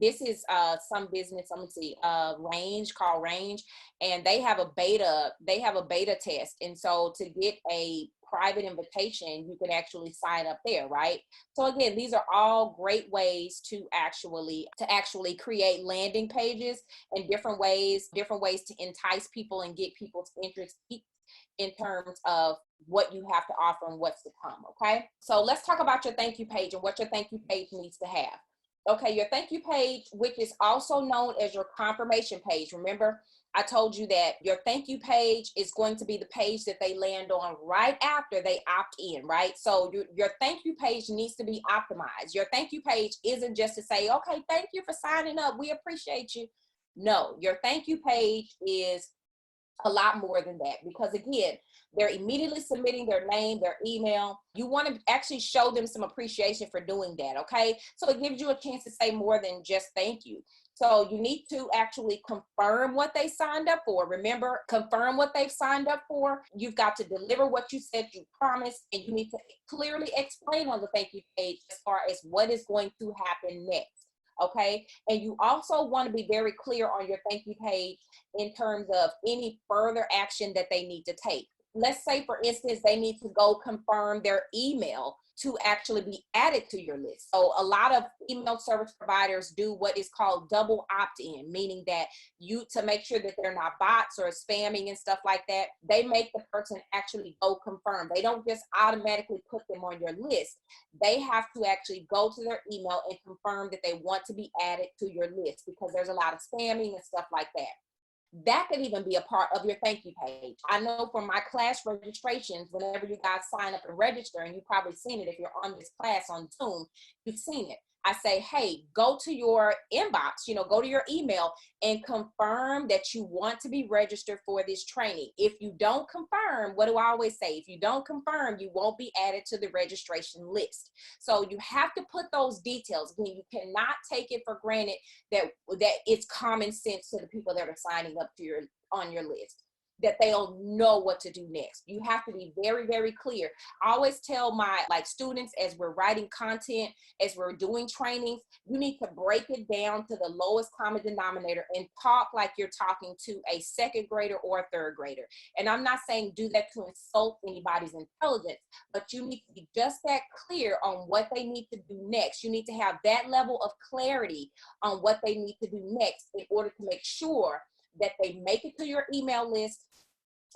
this is some business, let me see, Range, called Range, and they have a beta test. And so to get a private invitation, you can actually sign up there, right? So again, these are all great ways to actually create landing pages, and different ways to entice people and get people's interest in terms of what you have to offer and what's to come. Okay, so let's talk about your thank you page and what your thank you page needs to have. Okay, your thank you page, which is also known as your confirmation page. Remember, I told you that your thank you page is going to be the page that they land on right after they opt in, right? So your thank you page needs to be optimized. Your thank you page isn't just to say, okay, thank you for signing up, we appreciate you. No, your thank you page is a lot more than that, because again, they're immediately submitting their name, their email. You want to actually show them some appreciation for doing that. Okay, so it gives you a chance to say more than just thank you. So you need to actually confirm what they signed up for. Remember, confirm what they've signed up for. You've got to deliver what you said you promised, and you need to clearly explain on the thank you page as far as what is going to happen next. Okay, and you also want to be very clear on your thank you page in terms of any further action that they need to take. Let's say, for instance, they need to go confirm their email to actually be added to your list. So a lot of email service providers do what is called double opt-in, meaning that to make sure that they're not bots or spamming and stuff like that, they make the person actually go confirm. They don't just automatically put them on your list. They have to actually go to their email and confirm that they want to be added to your list, because there's a lot of spamming and stuff like that. That could even be a part of your thank you page. I know from my class registrations, whenever you guys sign up and register, and you've probably seen it if you're on this class on Zoom, you've seen it. I say, hey, go to your inbox, go to your email and confirm that you want to be registered for this training. If you don't confirm, what do I always say? If you don't confirm, you won't be added to the registration list. So you have to put those details. Again, you cannot take it for granted that it's common sense to the people that are signing up to on your list, that they'll know what to do next. You have to be very, very clear. I always tell my students, as we're writing content, as we're doing trainings, you need to break it down to the lowest common denominator and talk like you're talking to a second grader or a third grader. And I'm not saying do that to insult anybody's intelligence, but you need to be just that clear on what they need to do next. You need to have that level of clarity on what they need to do next in order to make sure that they make it to your email list,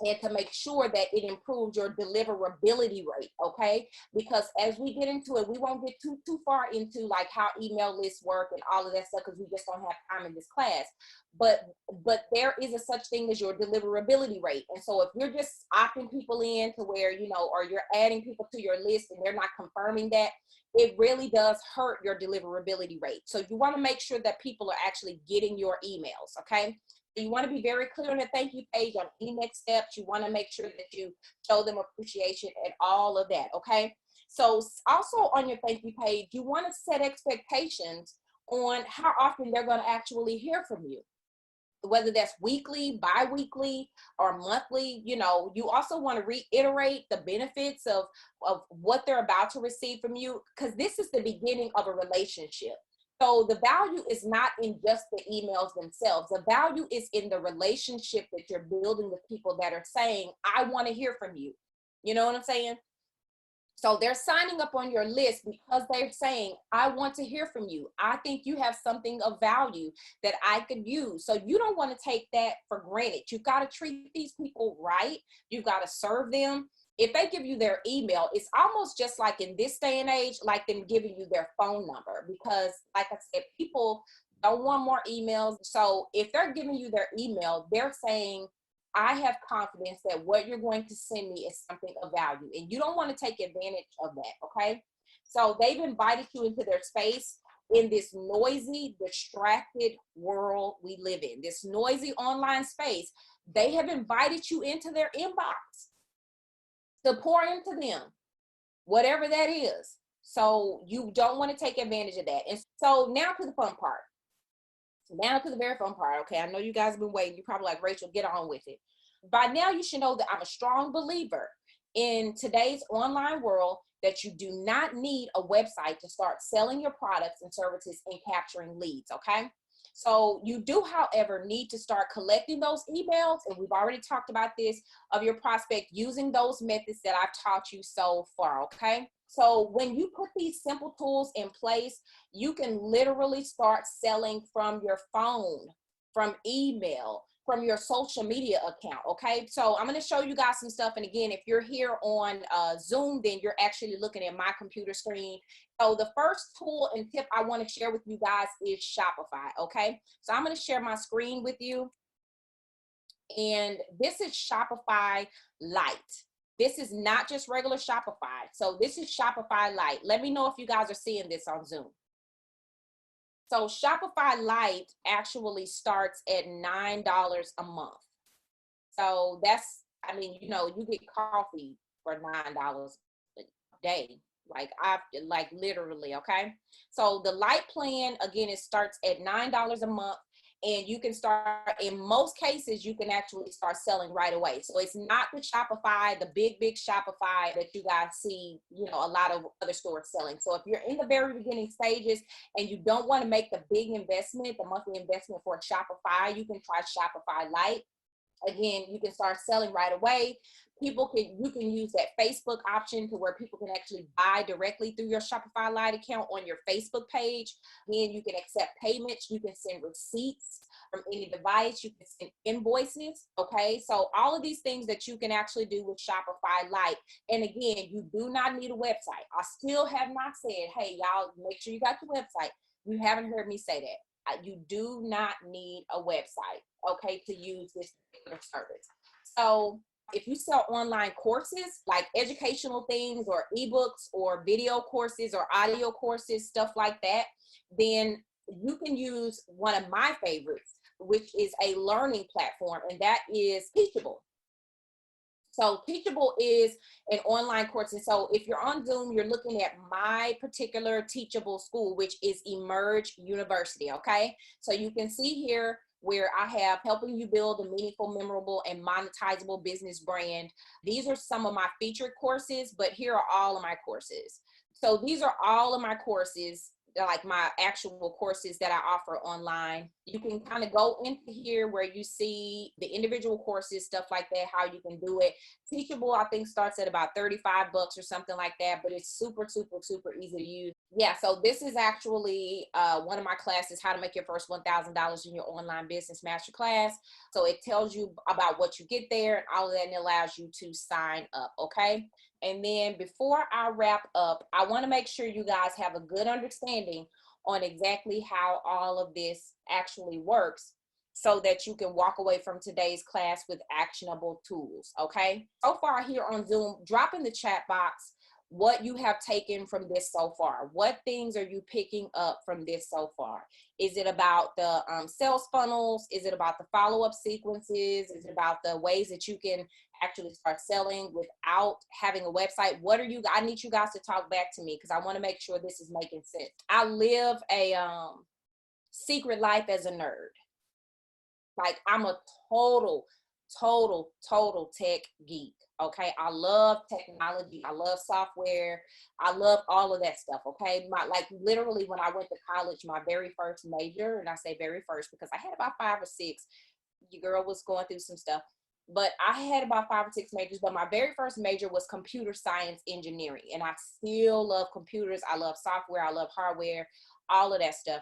and to make sure that it improves your deliverability rate. Okay, because as we get into it, we won't get too far into like how email lists work and all of that stuff, because we just don't have time in this class. But there is a such thing as your deliverability rate. And so if you're just opting people in to where, or you're adding people to your list and they're not confirming that, it really does hurt your deliverability rate. So you want to make sure that people are actually getting your emails. Okay, you want to be very clear on the thank you page on any next steps. You want to make sure that you show them appreciation and all of that. Okay, so also on your thank you page, you want to set expectations on how often they're going to actually hear from you, whether that's weekly, bi-weekly, or monthly. You also want to reiterate the benefits of what they're about to receive from you, because this is the beginning of a relationship. So the value is not in just the emails themselves. The value is in the relationship that you're building with people that are saying, I want to hear from you. You know what I'm saying? So they're signing up on your list because they're saying, I want to hear from you. I think you have something of value that I could use. So you don't want to take that for granted. You've got to treat these people right. You've got to serve them. If they give you their email, it's almost just like in this day and age, like them giving you their phone number, because like I said, people Don't want more emails. So if they're giving you their email, they're saying, I have confidence that what you're going to send me is something of value. And you don't want to take advantage of that, okay? So they've invited you into their space in this noisy, distracted world we live in, this noisy online space. They have invited you into their inbox to pour into them, whatever that is. So you don't want to take advantage of that. And so now to the fun part. Now to the very fun part. Okay, I know you guys have been waiting. You're probably like, Rachel, get on with it. By now, you should know that I'm a strong believer in today's online world that you do not need a website to start selling your products and services and capturing leads. Okay. So you do, however, need to start collecting those emails. And we've already talked about this of your prospect using those methods that I've taught you so far. Okay. So when you put these simple tools in place, you can literally start selling from your phone, from email, from your social media account. Okay, so I'm going to show you guys some stuff. And again, if you're here on Zoom, then you're actually looking at my computer screen. So the first tool and tip I want to share with you guys is Shopify. Okay, so I'm going to share my screen with you. And this is Shopify Lite. This is not just regular Shopify. So this is Shopify Lite. Let me know if you guys are seeing this on Zoom. So Shopify Lite actually starts at $9 a month. So that's, I mean, you know, you get coffee for $9 a day. Like literally, okay? So the Lite plan, again, it starts at $9 a month. And you can start, in most cases, you can actually start selling right away. So it's not the Shopify, the big Shopify that you guys see, you know, a lot of other stores selling. So if you're in the very beginning stages and you don't want to make the big investment, the monthly investment for Shopify, you can try Shopify Lite. Again, you can start selling right away. You can use that Facebook option to where people can actually buy directly through your Shopify Lite account on your Facebook page. Again, you can accept payments. You can send receipts from any device. You can send invoices. Okay, so all of these things that you can actually do with Shopify Lite. And again, you do not need a website. I still have not said, hey, y'all, make sure you got your website. You haven't heard me say that. You do not need a website, okay, to use this particular service. So if you sell online courses like educational things or ebooks or video courses or audio courses, stuff like that, then you can use one of my favorites, which is a learning platform, and that is Teachable. So Teachable is an online course. And so if you're on Zoom, you're looking at my particular Teachable school, which is Emerge University, okay? So you can see here where I have helping you build a meaningful, memorable, and monetizable business brand. These are some of my featured courses, but here are all of my courses. So these are all of my courses, like my actual courses that I offer online. You can kind of go into here where you see the individual courses, stuff like that, how you can do it. Teachable, I think, starts at about 35 bucks or something like that, but it's super easy to use. Yeah, so this is actually one of my classes, how to make your first $1,000 in your online business masterclass. So it tells you about what you get there and all of that, and it allows you to sign up, okay? And then before I wrap up, I want to make sure you guys have a good understanding on exactly how all of this actually works so that you can walk away from today's class with actionable tools, okay? So far here on Zoom, drop in the chat box what you have taken from this so far. What things are you picking up from this so far? Is it about the sales funnels? Is it about the follow-up sequences? Is it about the ways that you can actually start selling without having a website? What are you, I need you guys to talk back to me because I want to make sure this is making sense. I live a secret life as a nerd. Like I'm a total tech geek. Okay, I love technology. I love software. I love all of that stuff. Okay, like literally when I went to college, my very first major, and I say very first because I had about 5 or 6. Your girl was going through some stuff, but I had about 5 or 6 majors. But my very first major was computer science engineering, and I still love computers. I love software. I love hardware, all of that stuff.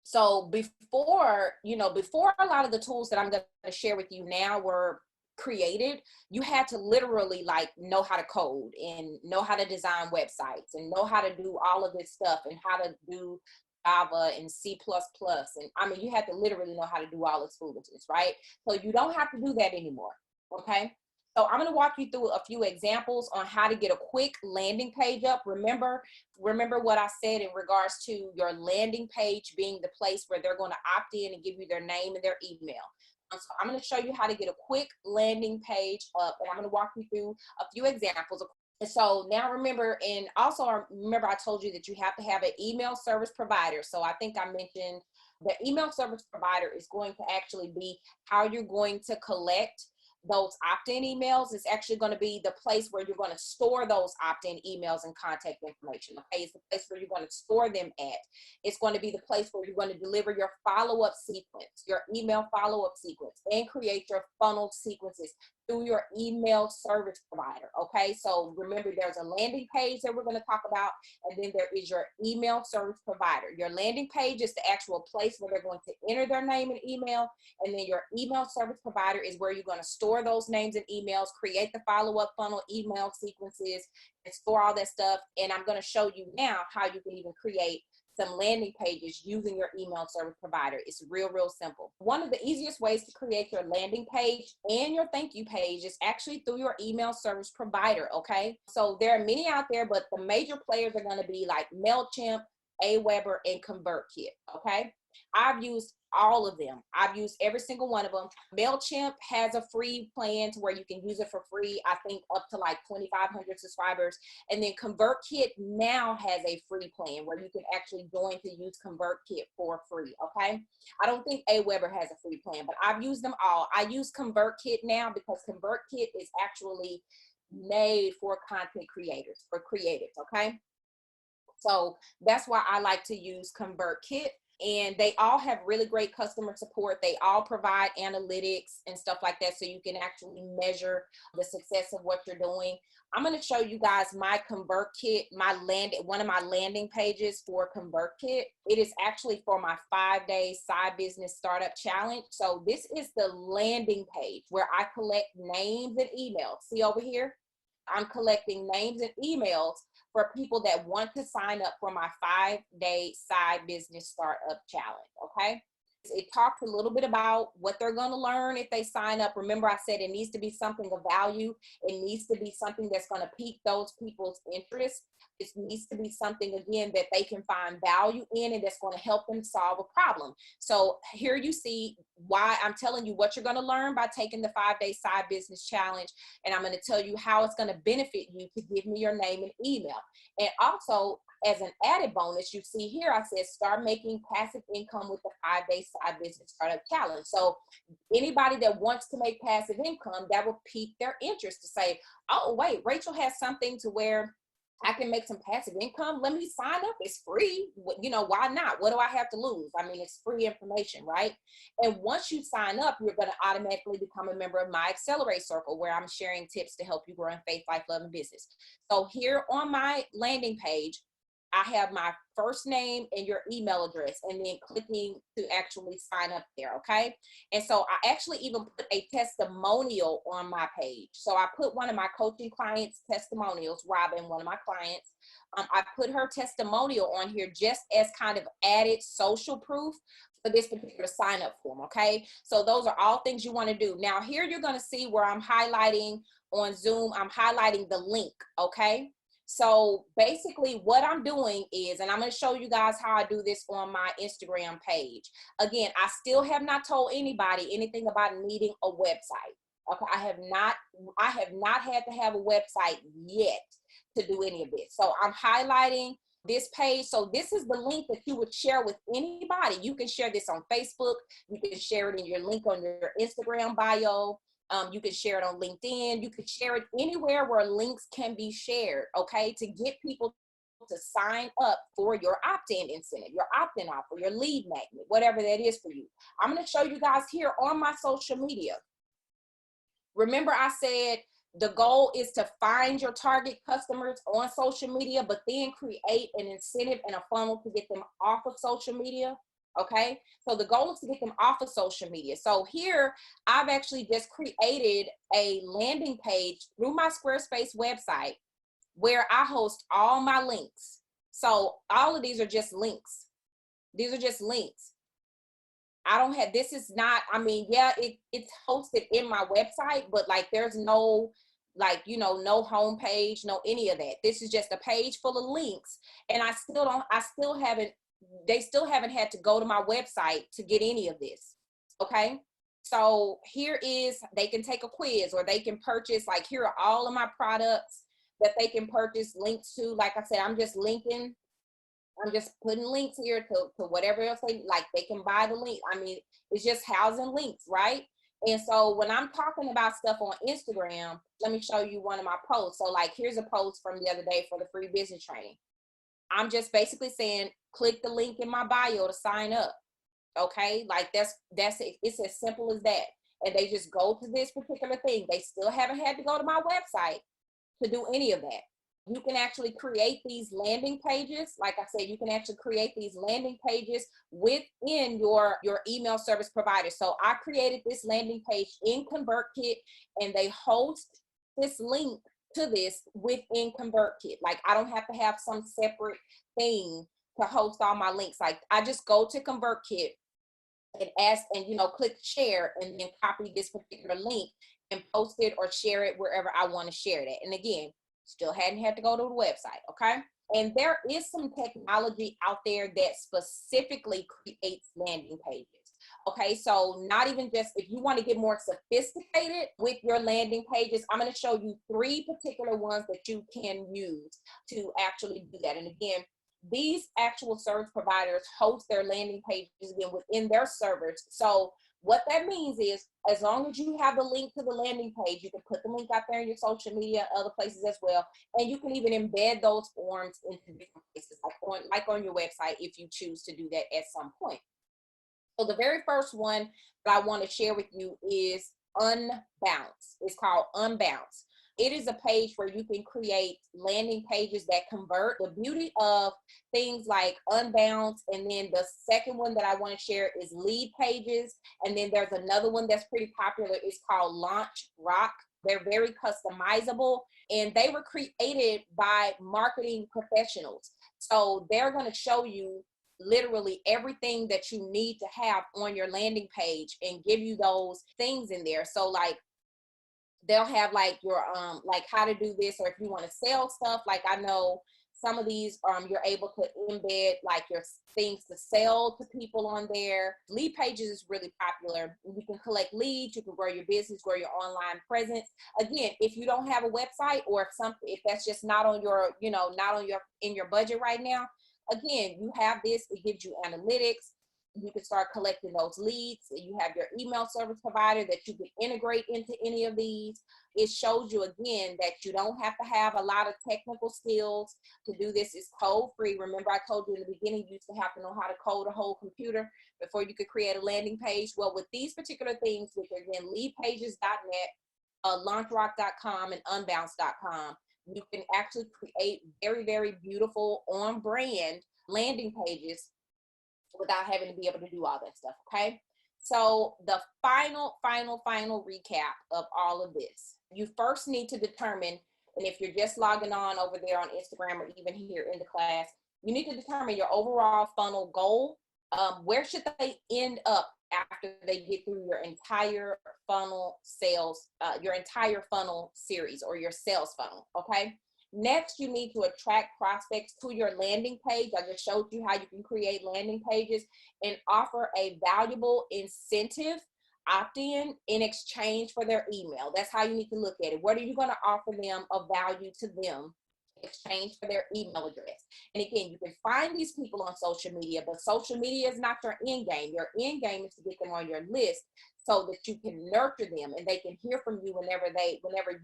So before a lot of the tools that I'm going to share with you now were created, you had to literally like know how to code and know how to design websites and know how to do all of this stuff and how to do Java and C++. And I mean, you have to literally know how to do all this foolishness, right? So you don't have to do that anymore, okay? So I'm going to walk you through a few examples on how to get a quick landing page up. Remember what I said in regards to your landing page being the place where they're going to opt in and give you their name and their email. So I'm going to show you how to get a quick landing page up, and I'm going to walk you through a few examples. And so now remember, and also remember I told you that you have to have an email service provider. So I think I mentioned the email service provider is going to actually be how you're going to collect those opt-in emails. Is actually going to be the place where you're going to store those opt-in emails and contact information. Okay, it's the place where you're going to store them at. It's going to be the place where you're going to deliver your follow-up sequence, your email follow-up sequence, and create your funnel sequences through your email service provider. Okay, so remember, there's a landing page that we're going to talk about, and then there is your email service provider. Your landing page is the actual place where they're going to enter their name and email, and then your email service provider is where you're going to store those names and emails, create the follow-up funnel email sequences, and store all that stuff. And I'm going to show you now how you can even create some landing pages using your email service provider. It's real simple. One of the easiest ways to create your landing page and your thank you page is actually through your email service provider, okay? So there are many out there, but the major players are going to be like MailChimp, Aweber, and ConvertKit, okay? I've used all of them. I've used every single one of them. MailChimp has a free plan to where you can use it for free, I think up to like 2,500 subscribers. And then ConvertKit now has a free plan where you can actually join to use ConvertKit for free, okay? I don't think Aweber has a free plan, but I've used them all. I use ConvertKit now because ConvertKit is actually made for content creators, for creatives, okay? So that's why I like to use ConvertKit. And they all have really great customer support. They all provide analytics and stuff like that, so you can actually measure the success of what you're doing. I'm going to show you guys my ConvertKit, one of my landing pages for ConvertKit. It is actually for my 5-day side business startup challenge. So this is the landing page where I collect names and emails. See over here? I'm collecting names and emails for people that want to sign up for my 5-day side business startup challenge, okay? It talks a little bit about what they're going to learn if they sign up. Remember, I said it needs to be something of value. It needs to be something that's going to pique those people's interest. It needs to be something, again, that they can find value in and that's going to help them solve a problem. So here you see why I'm telling you what you're going to learn by taking the 5-day side business challenge. And I'm going to tell you how it's going to benefit you to give me your name and email. And also, as an added bonus, you see here, I said, start making passive income with the 5-day side business startup challenge. So anybody that wants to make passive income, that will pique their interest to say, oh, wait, Rachel has something to where I can make some passive income. Let me sign up. It's free. You know, why not? What do I have to lose? I mean, it's free information, right? And once you sign up, you're going to automatically become a member of my Accelerate Circle, where I'm sharing tips to help you grow in faith, life, love, and business. So here on my landing page, I have my first name and your email address, and then clicking to actually sign up there, okay? And so I actually even put a testimonial on my page. So I put one of my coaching clients' testimonials, Robin, one of my clients. I put her testimonial on here just as kind of added social proof for this particular sign up form, okay? So those are all things you want to do. Now here you're going to see where I'm highlighting on Zoom, I'm highlighting the link, okay? So basically what I'm doing is, and I'm going to show you guys how I do this on my Instagram page. Again, I still have not told anybody anything about needing a website. Okay, I have not had to have a website yet to do any of this. So I'm highlighting this page. So this is the link that you would share with anybody. You can share this on Facebook. You can share it in your link on your Instagram bio. You can share it on LinkedIn. You can share it anywhere where links can be shared, okay, to get people to sign up for your opt-in incentive, your opt-in offer, your lead magnet, whatever that is for you. I'm going to show you guys here on my social media. Remember, I said the goal is to find your target customers on social media, but then create an incentive and a funnel to get them off of social media. Okay, so the goal is to get them off of social media. So here I've actually just created a landing page through my Squarespace website where I host all my links. So all of these are just links. These are just links. I don't have, this is not, I mean, yeah, it's hosted in my website, but like there's no, like, you know, no homepage, no any of that. This is just a page full of links. And I still haven't, they still haven't had to go to my website to get any of this. Okay. So here is, they can take a quiz, or they can purchase, like, here are all of my products that they can purchase links to. Like I said, I'm just putting links here to whatever else they like. They can buy the link. I mean, it's just housing links, right? And so when I'm talking about stuff on Instagram, let me show you one of my posts. So like, here's a post from the other day for the free business training. I'm just basically saying, click the link in my bio to sign up. Okay, like that's it. It's as simple as that. And they just go to this particular thing. They still haven't had to go to my website to do any of that. You can actually create these landing pages. Like I said, you can actually create these landing pages within your email service provider. So I created this landing page in ConvertKit, and they host this link to this within ConvertKit. Like, I don't have to have some separate thing to host all my links. Like, I just go to ConvertKit and ask, and you know, click share, and then copy this particular link and post it or share it wherever I want to share that. And again, still hadn't had to go to the website. Okay. And there is some technology out there that specifically creates landing pages. Okay, so not even just, if you want to get more sophisticated with your landing pages, I'm going to show you 3 particular ones that you can use to actually do that. And again, these actual service providers host their landing pages again within their servers. So what that means is, as long as you have the link to the landing page, you can put the link out there in your social media, other places as well. And you can even embed those forms into different places, like on your website, if you choose to do that at some point. So the very first one that I want to share with you is Unbounce. It's called Unbounce. It is a page where you can create landing pages that convert. The beauty of things like Unbounce, and then the second one that I want to share is Lead Pages. And then there's another one that's pretty popular. It's called Launch Rock. They're very customizable, and they were created by marketing professionals. So they're going to show you literally everything that you need to have on your landing page and give you those things in there. So like, they'll have like your like how to do this, or if you want to sell stuff, like I know some of these you're able to embed like your things to sell to people on there. Lead Pages is really popular. You can collect leads, you can grow your business, grow your online presence. Again, if you don't have a website, or if that's just not on your, you know, not on your in your budget right now, again, you have this. It gives you analytics. You can start collecting those leads. You have your email service provider that you can integrate into any of these. It shows you again that you don't have to have a lot of technical skills to do this. It's code free. Remember, I told you in the beginning, you used to have to know how to code a whole computer before you could create a landing page. Well, with these particular things, which are again, leadpages.net, launchrock.com, and unbounce.com, you can actually create very, very beautiful on brand landing pages without having to be able to do all that stuff. Okay. So the final recap of all of this, you first need to determine, and if you're just logging on over there on Instagram or even here in the class, you need to determine your overall funnel goal. Where should they end up after they get through your entire funnel sales, your entire funnel series, or your sales funnel. Okay. Next, you need to attract prospects to your landing page. I just showed you how you can create landing pages and offer a valuable incentive opt-in in exchange for their email. That's how you need to look at it. What are you going to offer them of value to them in exchange for their email address? And again, you can find these people on social media, but social media is not your end game. Your end game is to get them on your list, so that you can nurture them and they can hear from you whenever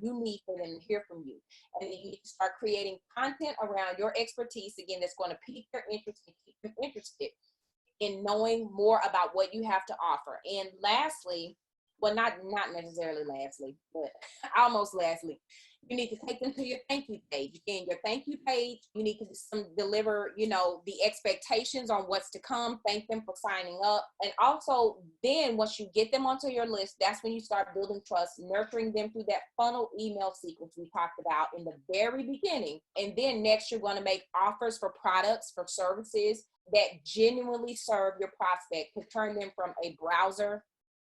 you need for them to hear from you. And then you need to start creating content around your expertise, again, that's going to pique their interest and keep them interested in knowing more about what you have to offer. And lastly, well, not necessarily lastly, but almost lastly, You need to take them to your thank you page. Again, your thank you page, you need to deliver, you know, the expectations on what's to come, thank them for signing up. And also then once you get them onto your list, that's when you start building trust, nurturing them through that funnel email sequence we talked about in the very beginning. And then next you're going to make offers for products, for services that genuinely serve your prospect, to turn them from a browser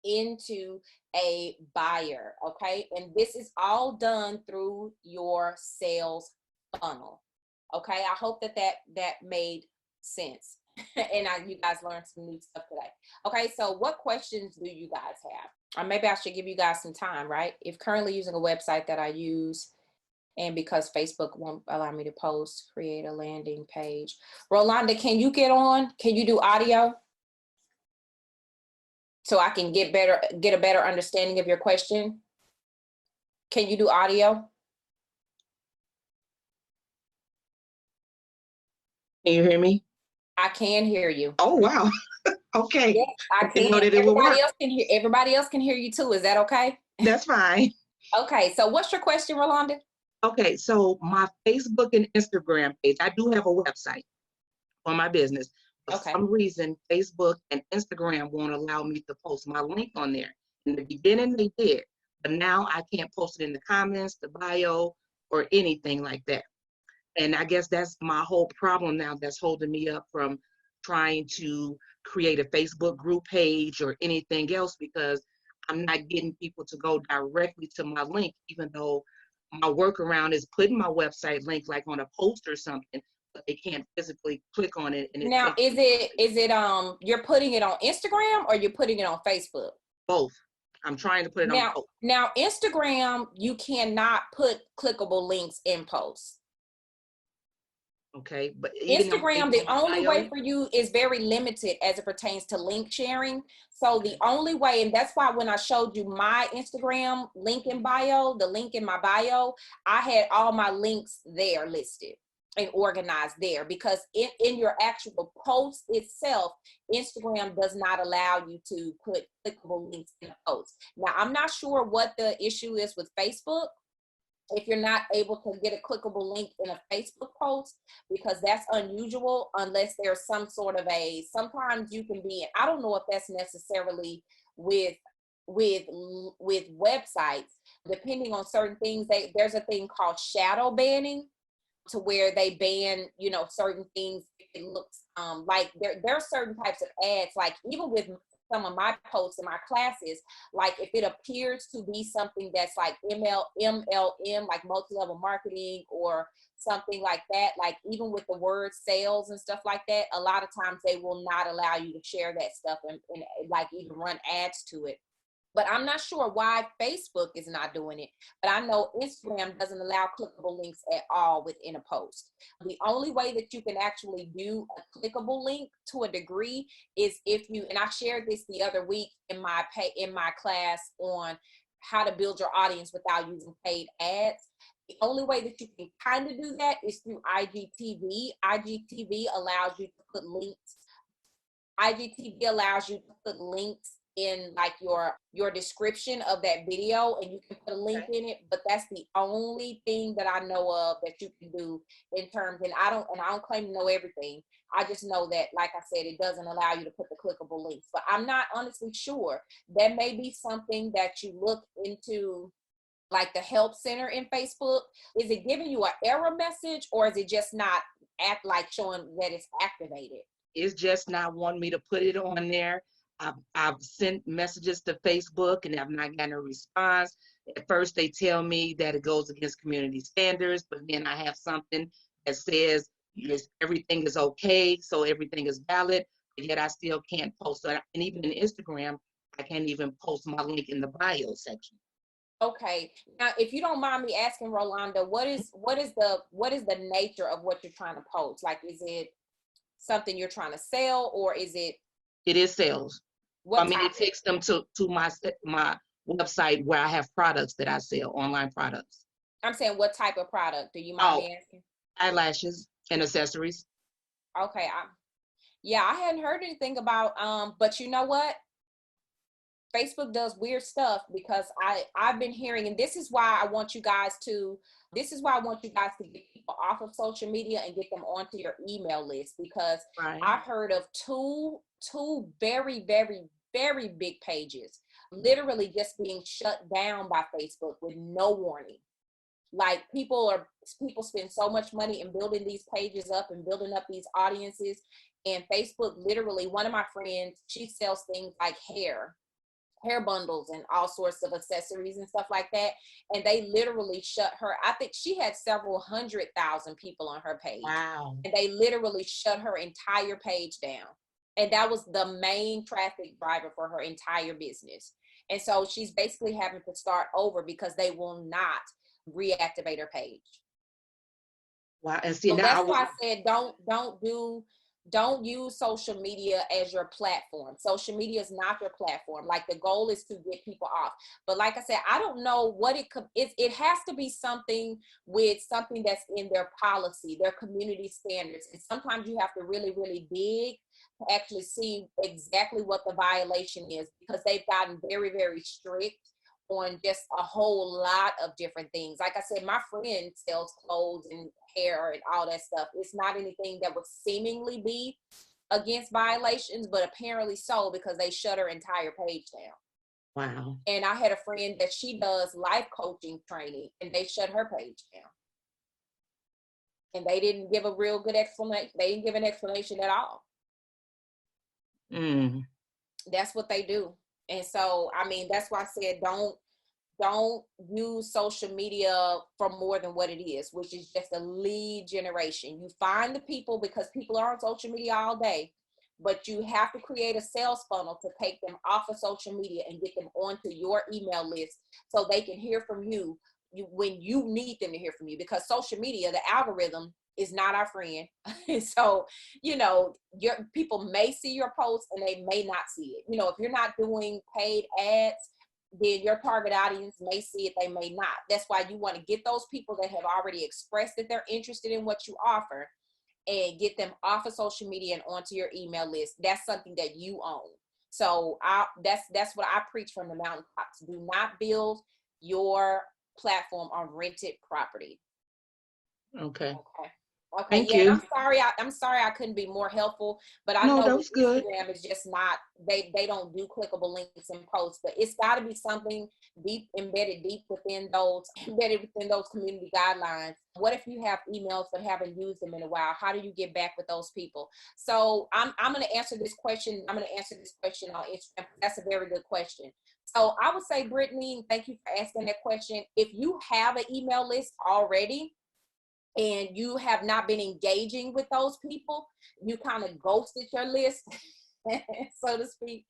into a buyer. Okay, and this is all done through your sales funnel. Okay, I hope that made sense. And you guys learned some new stuff today. Okay, so what questions do you guys have? Or maybe I should give you guys some time, right? If currently using a website that I use, and because Facebook won't allow me to post, create a landing page. Rolanda, can you get on? Can you do audio? So I can get a better understanding of your question. Can you do audio? Can you hear me? I can hear you. Oh, wow. Okay. Yes, I Didn't know can. that it would work. Everybody else can hear you too. Is that okay? That's fine. Okay, so what's your question, Rolanda? Okay, so my Facebook and Instagram page, I do have a website for my business. For some reason, Facebook and Instagram won't allow me to post my link on there. In the beginning, they did, but now I can't post it in the comments, the bio, or anything like that. And I guess that's my whole problem now that's holding me up from trying to create a Facebook group page or anything else, because I'm not getting people to go directly to my link, even though my workaround is putting my website link like on a post or something, but they can't physically click on it. And Now, is it you're putting it on Instagram or you're putting it on Facebook? Both. I'm trying to put it on both. Now, Instagram, you cannot put clickable links in posts. Okay, but even Instagram, the only way for you is very limited as it pertains to link sharing. So the only way, and that's why when I showed you my Instagram link in bio, the link in my bio, I had all my links there listed and organized there, because in your actual post itself, Instagram does not allow you to put clickable links in a post. Now, I'm not sure what the issue is with Facebook, if you're not able to get a clickable link in a Facebook post, because that's unusual unless there's some sort of sometimes you can be, I don't know if that's necessarily with websites, depending on certain things, there's a thing called shadow banning, to where they ban, certain things. It looks like there are certain types of ads, like even with some of my posts in my classes, like if it appears to be something that's like MLM, like multi-level marketing or something like that, like even with the word sales and stuff like that, a lot of times they will not allow you to share that stuff and like even run ads to it. But I'm not sure why Facebook is not doing it. But I know Instagram doesn't allow clickable links at all within a post. The only way that you can actually do a clickable link to a degree is if you, and I shared this the other week in my class on how to build your audience without using paid ads. The only way that you can kind of do that is through IGTV. IGTV allows you to put links. IGTV allows you to put links in like your description of that video, and you can put a link in it, but that's the only thing that I know of that you can do in terms, and I don't claim to know everything. I just know that, like I said, it doesn't allow you to put the clickable links, but I'm not honestly sure. That may be something that you look into, like the help center in Facebook. Is it giving you an error message, or is it just not showing that it's activated? It's just not wanting me to put it on there. I've sent messages to Facebook and I've not gotten a response. At first they tell me that it goes against community standards, but then I have something that says everything is okay, so everything is valid, but yet I still can't post. And even in Instagram, I can't even post my link in the bio section. Okay. Now, if you don't mind me asking, Rolanda, what is the nature of what you're trying to post? Like, is it something you're trying to sell, or is it? It is sales. What it takes them to my website where I have products that I sell, online products. I'm saying, what type of product? Do you mind me asking? Eyelashes and accessories. Okay. I hadn't heard anything about, but you know what? Facebook does weird stuff, because I've been hearing, and this is why I want you guys to get people off of social media and get them onto your email list, because Right. I heard of two very, very, very big pages literally just being shut down by Facebook with no warning. Like, people spend so much money in building these pages up and building up these audiences, and Facebook literally, one of my friends, she sells things like hair bundles and all sorts of accessories and stuff like that, and they literally shut her. I think she had several 100,000 people on her page. Wow. And they literally shut her entire page down, and that was the main traffic driver for her entire business. And so she's basically having to start over because they will not reactivate her page. Wow. And see, So now that's why I said don't use social media as your platform. Social media is not your platform. Like, the goal is to get people off. But like I said, I don't know what it could. It has to be something that's in their policy, their community standards. And sometimes you have to really, really dig to actually see exactly what the violation is, because they've gotten very, very strict on just a whole lot of different things. Like I said, my friend sells clothes and hair and all that stuff. It's not anything that would seemingly be against violations, but apparently so, because they shut her entire page down. wow. And I had a friend that she does life coaching training, and they shut her page down. And they didn't give a real good explanation. They didn't give an explanation at all. Mm. That's what they do. And so, I mean, that's why I said don't use social media for more than what it is, which is just a lead generation. You find the people, because people are on social media all day, but you have to create a sales funnel to take them off of social media and get them onto your email list, so they can hear from you when you need them to hear from you, because social media, the algorithm, is not our friend. So, your people may see your post and they may not see it. If you're not doing paid ads, then your target audience may see it, they may not. That's why you want to get those people that have already expressed that they're interested in what you offer, and get them off of social media and onto your email list. That's something that you own. So that's what I preach from the mountaintops. Do not build your platform on rented property. Okay. Okay. Thank Yeah, you. I'm sorry I couldn't be more helpful, but I No, know that with was good. Instagram is just not, they don't do clickable links and posts, but it's got to be something embedded within those community guidelines. What if you have emails but haven't used them in a while? How do you get back with those people? So I'm going to answer this question. I'm going to answer this question on Instagram. That's a very good question. So I would say, Brittany, thank you for asking that question. If you have an email list already, and you have not been engaging with those people, you kind of ghosted your list, so to speak.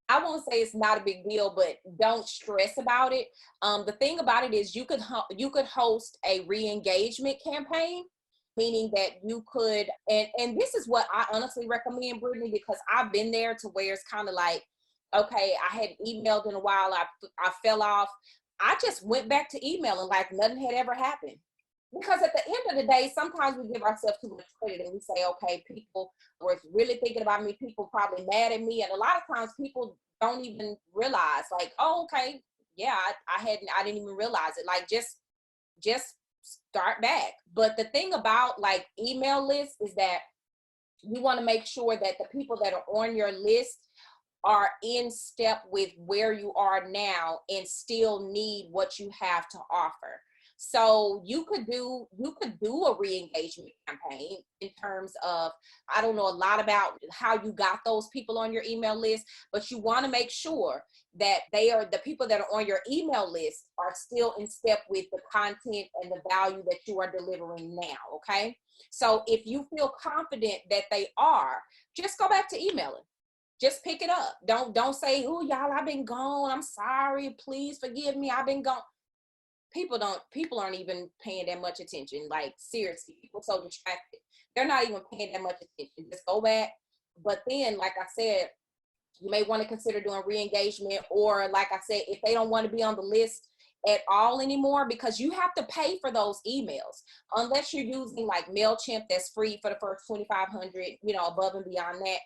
I won't say it's not a big deal, but don't stress about it. The thing about it is you could host a re-engagement campaign, meaning that you could, and this is what I honestly recommend, Brittany, because I've been there to where it's kind of like, okay, I had emailed in a while, I fell off. I just went back to emailing like nothing had ever happened. Because at the end of the day, sometimes we give ourselves too much credit and we say, okay, people were really thinking about me. People probably mad at me. And a lot of times people don't even realize, like, oh, okay, yeah, I didn't even realize it. Like, just start back. But the thing about like email lists is that you want to make sure that the people that are on your list are in step with where you are now and still need what you have to offer. So you could do a re-engagement campaign in terms of, I don't know a lot about how you got those people on your email list, but you want to make sure that the people that are on your email list are still in step with the content and the value that you are delivering now. Okay. So if you feel confident that they are, just go back to emailing. Just pick it up. Don't say, oh, y'all, I've been gone. I'm sorry. Please forgive me. I've been gone. People aren't even paying that much attention. Like, seriously, people so distracted. They're not even paying that much attention. Just go back. But then, like I said, you may want to consider doing re-engagement, or like I said, if they don't want to be on the list at all anymore, because you have to pay for those emails unless you're using like MailChimp, that's free for the first 2,500, above and beyond that.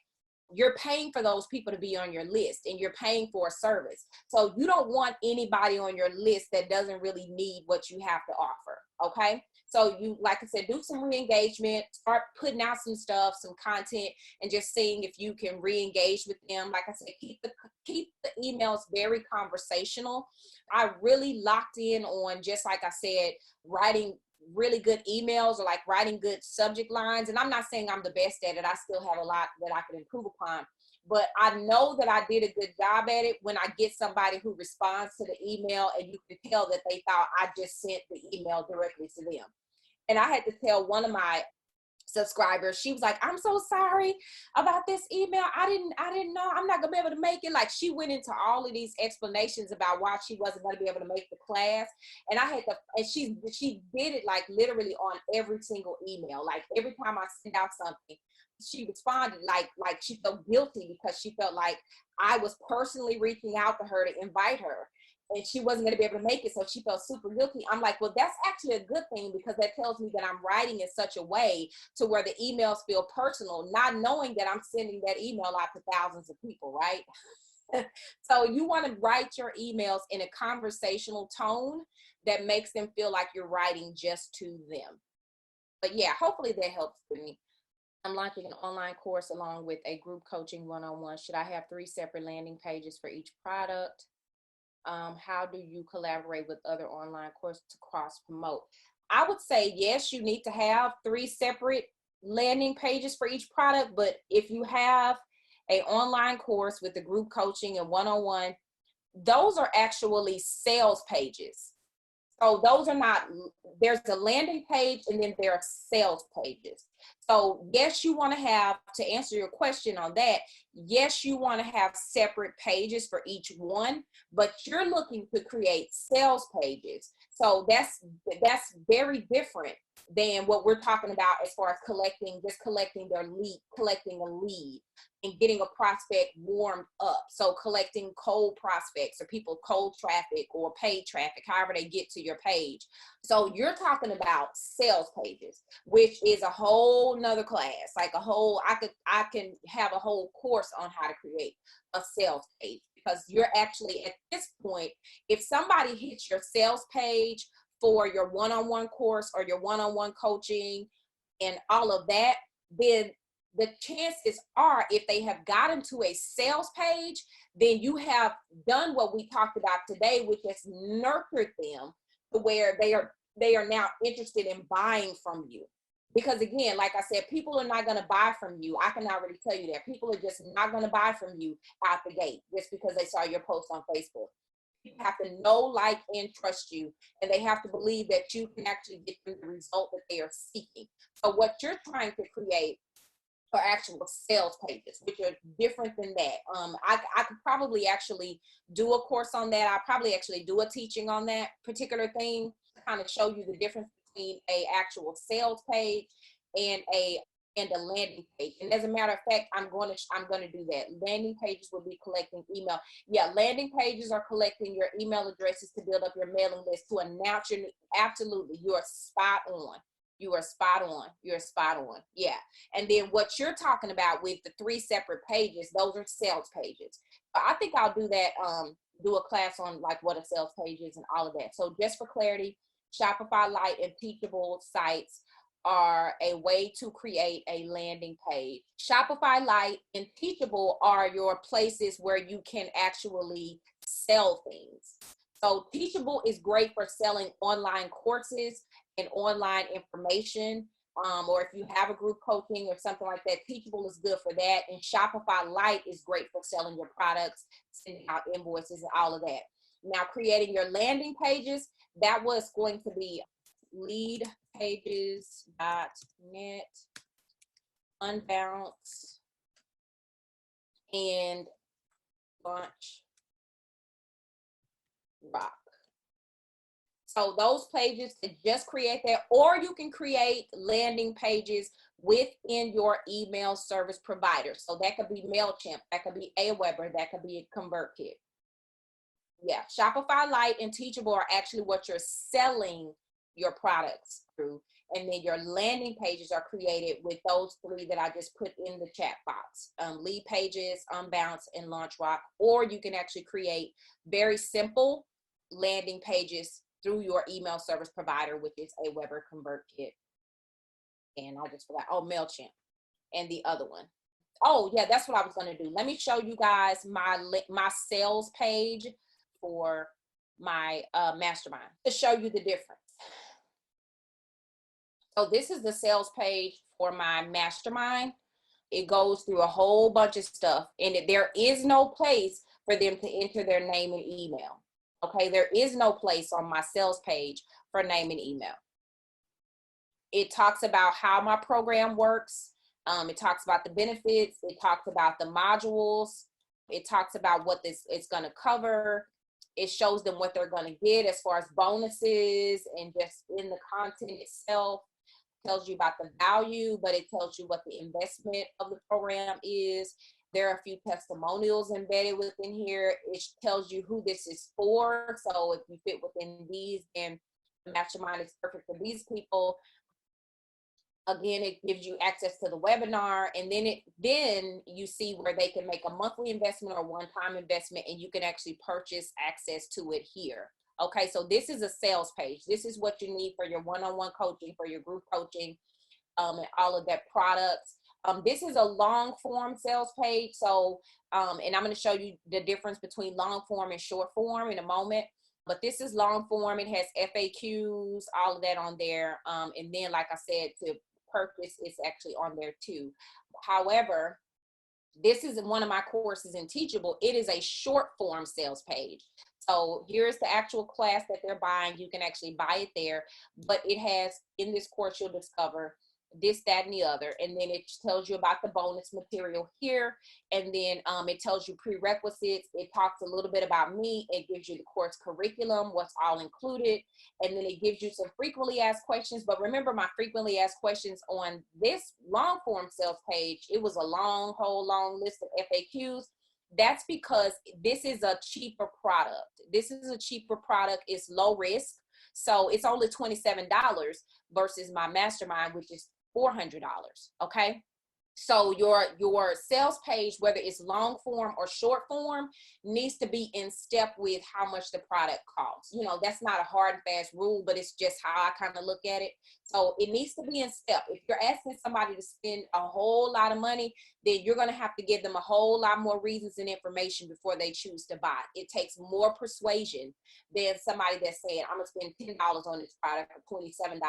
you're paying for those people to be on your list, and you're paying for a service. So you don't want anybody on your list that doesn't really need what you have to offer. Okay. So you, like I said, do some re-engagement, start putting out some stuff, some content, and just seeing if you can re-engage with them. Like I said, keep the emails very conversational. I really locked in on, just like I said, writing really good emails, or like writing good subject lines. And I'm not saying I'm the best at it. I still have a lot that I can improve upon. But I know that I did a good job at it when I get somebody who responds to the email and you can tell that they thought I just sent the email directly to them. And I had to tell one of my subscribers, she was like, I'm so sorry about this email. I didn't know, I'm not gonna be able to make it. Like, she went into all of these explanations about why she wasn't gonna be able to make the class. And I had to, and she did it like literally on every single email. Like every time I sent out something, she responded like she felt guilty because she felt like I was personally reaching out to her to invite her, and she wasn't going to be able to make it, so she felt super guilty. I'm like, well, that's actually a good thing, because that tells me that I'm writing in such a way to where the emails feel personal, not knowing that I'm sending that email out to thousands of people, right? So you want to write your emails in a conversational tone that makes them feel like you're writing just to them. But yeah, hopefully that helps me. I'm launching an online course along with a group coaching one-on-one. Should I have 3 separate landing pages for each product? How do you collaborate with other online courses to cross promote? I would say yes, you need to have 3 separate landing pages for each product. But if you have an online course with the group coaching and one-on-one, those are actually sales pages. So those are not, there's a landing page and then there are sales pages. So yes, you want to have, to answer your question on that, yes, you want to have separate pages for each one, but you're looking to create sales pages. So that's very different than what we're talking about as far as collecting a lead and getting a prospect warmed up. So collecting cold prospects, or people, cold traffic or paid traffic, however they get to your page. So you're talking about sales pages, which is a whole nother class, like I can have a whole course on how to create a sales page, because you're actually, at this point, if somebody hits your sales page for your one-on-one course or your one-on-one coaching and all of that, then the chances are, if they have gotten to a sales page, then you have done what we talked about today, which is nurtured them to where they are now interested in buying from you. Because again, like I said, people are not going to buy from you. I can already tell you that. People are just not going to buy from you out the gate just because they saw your post on Facebook. You have to know, like, and trust you, and they have to believe that you can actually get them the result that they are seeking. So what you're trying to create are actual sales pages, which are different than that. I could probably actually do a course on that. I'll probably actually do a teaching on that particular thing to kind of show you the difference between a actual sales page and a landing page. And as a matter of fact, I'm going to do that. Landing pages will be collecting email. Yeah, landing pages are collecting your email addresses to build up your mailing list to announce your, absolutely, you are spot on. You are spot on. You're spot on. Yeah. And then what you're talking about with the 3 separate pages, those are sales pages. I think I'll do that, do a class on like what a sales page is and all of that. So just for clarity, Shopify Lite and Teachable sites are a way to create a landing page. Shopify Lite and Teachable are your places where you can actually sell things. So Teachable is great for selling online courses and online information. Or if you have a group coaching or something like that, Teachable is good for that. And Shopify Lite is great for selling your products, sending out invoices and all of that. Now, creating your landing pages, that was going to be leadpages.net, unbounce, and launch rock. So those pages, to just create that, or you can create landing pages within your email service provider. So that could be MailChimp, that could be Aweber, that could be a ConvertKit. Yeah, Shopify Lite and Teachable are actually what you're selling your products through. And then your landing pages are created with those three that I just put in the chat box: lead pages, Unbounce, and LaunchRock. Or you can actually create very simple landing pages through your email service provider, which is Aweber ConvertKit. And I just forgot, oh, MailChimp, and the other one. Oh yeah, that's what I was going to do. Let me show you guys my sales page for my mastermind to show you the difference. So this is the sales page for my mastermind. It goes through a whole bunch of stuff, and there is no place for them to enter their name and email. Okay, there is no place on my sales page for name and email. It talks about how my program works. It talks about the benefits. It talks about the modules. It talks about what this is going to cover. It shows them what they're going to get as far as bonuses, and just in the content itself tells you about the value, but it tells you what the investment of the program is. There are a few testimonials embedded within here. It tells you who this is for. So if you fit within these, then the mastermind is perfect for these people. Again, it gives you access to the webinar, and then you see where they can make a monthly investment or one-time investment, and you can actually purchase access to it here. Okay, so this is a sales page. This is what you need for your one-on-one coaching, for your group coaching, and all of that products. This is a long form sales page. So, and I'm going to show you the difference between long form and short form in a moment. But this is long form. It has FAQs, all of that on there. And then, like I said, to purchase, it's actually on there too. However, this is one of my courses in Teachable. It is a short form sales page. So here's the actual class that they're buying. You can actually buy it there, but it has, in this course, you'll discover this, that, and the other. And then it tells you about the bonus material here. And then it tells you prerequisites. It talks a little bit about me. It gives you the course curriculum, what's all included. And then it gives you some frequently asked questions. But remember, my frequently asked questions on this long form sales page, it was a whole long list of FAQs. That's because this is a cheaper product. This is a cheaper product. It's low risk. So it's only $27 versus my mastermind, which is $400. Okay. So your sales page, whether it's long form or short form, needs to be in step with how much the product costs. You know, that's not a hard and fast rule, but it's just how I kind of look at it. So it needs to be in step. If you're asking somebody to spend a whole lot of money, then you're going to have to give them a whole lot more reasons and information before they choose to buy. It takes more persuasion than somebody that's saying, I'm going to spend $10 on this product or $27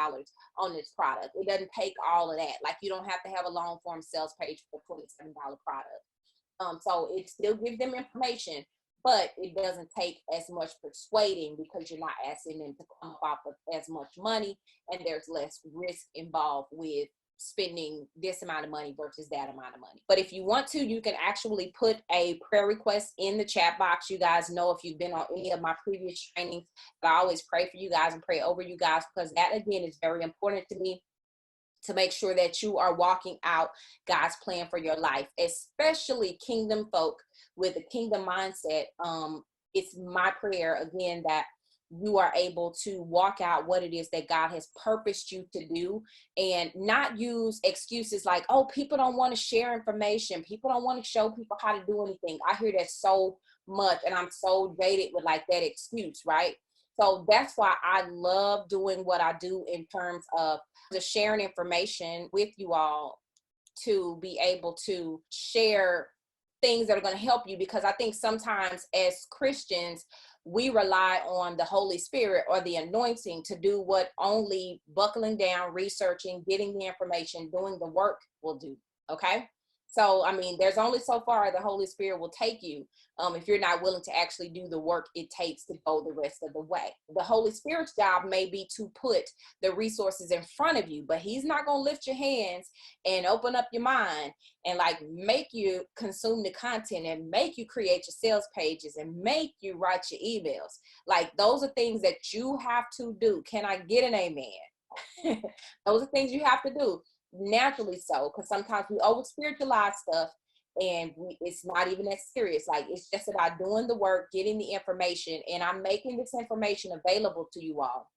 on this product. It doesn't take all of that. Like, you don't have to have a long form sales page for a $27 product. So it still gives them information, but it doesn't take as much persuading because you're not asking them to come up with as much money, and there's less risk involved with spending this amount of money versus that amount of money. But if you want to, you can actually put a prayer request in the chat box. You guys know, if you've been on any of my previous trainings, I always pray for you guys and pray over you guys, because that, again, is very important to me, to make sure that you are walking out God's plan for your life, especially kingdom folk with a kingdom mindset. It's my prayer, again, that you are able to walk out what it is that God has purposed you to do, and not use excuses like, oh, people don't want to share information. People don't want to show people how to do anything. I hear that so much, and I'm so jaded with like that excuse, right? So that's why I love doing what I do in terms of just sharing information with you all, to be able to share things that are going to help you. Because I think sometimes as Christians, we rely on the Holy Spirit or the anointing to do what only buckling down, researching, getting the information, doing the work will do. Okay. So, I mean, there's only so far the Holy Spirit will take you if you're not willing to actually do the work it takes to go the rest of the way. The Holy Spirit's job may be to put the resources in front of you, but he's not going to lift your hands and open up your mind and like make you consume the content and make you create your sales pages and make you write your emails. Like, those are things that you have to do. Can I get an amen? Those are things you have to do. Naturally so, because sometimes we over spiritualize stuff, and it's not even that serious. Like, it's just about doing the work, getting the information, and I'm making this information available to you all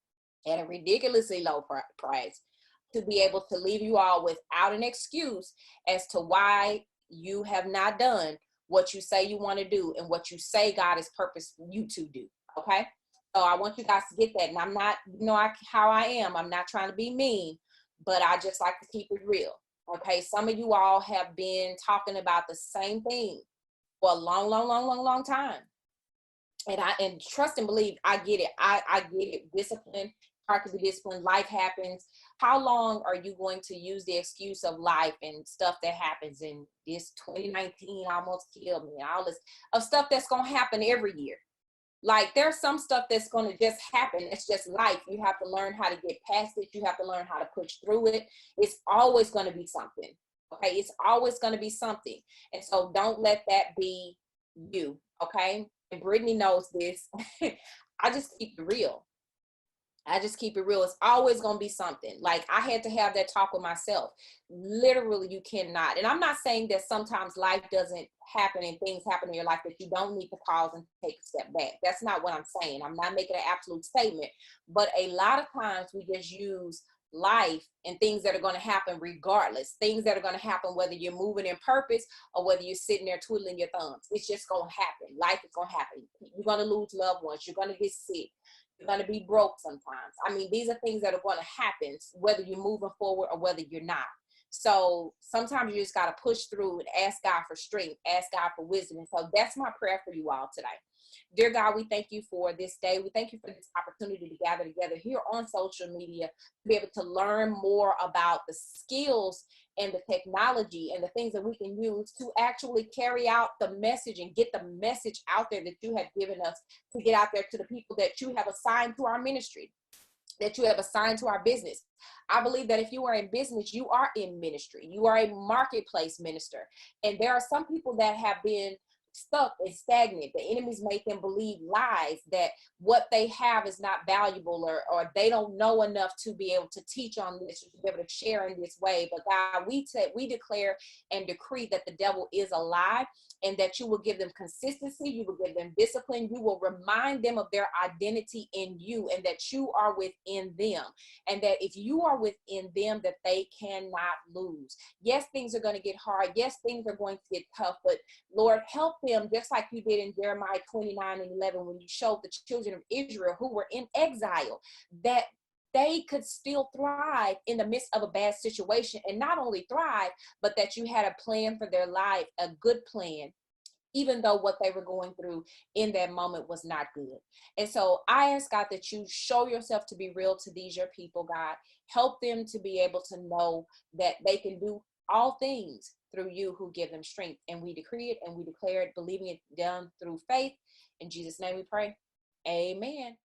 at a ridiculously low price. to be able to leave you all without an excuse as to why you have not done what you say you want to do and what you say God has purposed you to do. Okay. So I want you guys to get that. And I'm not, how I am. I'm not trying to be mean, but I just like to keep it real. Okay. Some of you all have been talking about the same thing for a long time. And trust and believe, I get it. I get it. Discipline, hard to be disciplined. Life happens. How long are you going to use the excuse of life and stuff that happens in this 2019 almost killed me, all this of stuff that's going to happen every year? Like, there's some stuff that's going to just happen. It's just life. You have to learn how to get past it. You have to learn how to push through it. It's always going to be something. Okay. It's always going to be something. And so don't let that be you. Okay. And Brittany knows this. I just keep it real. I just keep it real. It's always going to be something. Like, I had to have that talk with myself. Literally, you cannot. And I'm not saying that sometimes life doesn't happen and things happen in your life that you don't need to pause and take a step back. That's not what I'm saying. I'm not making an absolute statement. But a lot of times we just use life and things that are going to happen regardless. Things that are going to happen whether you're moving in purpose or whether you're sitting there twiddling your thumbs. It's just going to happen. Life is going to happen. You're going to lose loved ones. You're going to get sick. You're going to be broke sometimes. I mean, these are things that are going to happen whether you're moving forward or whether you're not. So sometimes you just got to push through and ask God for strength, ask God for wisdom. And so that's my prayer for you all today. Dear God, we thank you for this day. We thank you for this opportunity to gather together here on social media, to be able to learn more about the skills and the technology and the things that we can use to actually carry out the message and get the message out there that you have given us to get out there to the people that you have assigned to our ministry, that you have assigned to our business. I believe that if you are in business, you are in ministry. You are a marketplace minister. And there are some people that have been stuck and stagnant. The enemies make them believe lies that what they have is not valuable, or they don't know enough to be able to teach on this, to be able to share in this way. But God, we declare and decree that the devil is a lie, and that you will give them consistency, you will give them discipline, you will remind them of their identity in you, and that you are within them, and that if you are within them, that they cannot lose. Yes, things are going to get hard. Yes, things are going to get tough, but Lord, help them just like you did in Jeremiah 29:11, when you showed the children of Israel who were in exile that they could still thrive in the midst of a bad situation, and not only thrive, but that you had a plan for their life, a good plan, even though what they were going through in that moment was not good. And so I ask God that you show yourself to be real to these, your people, God. Help them to be able to know that they can do all things through you who give them strength. And we decree it and we declare it, believing it done through faith. In Jesus' name we pray. Amen.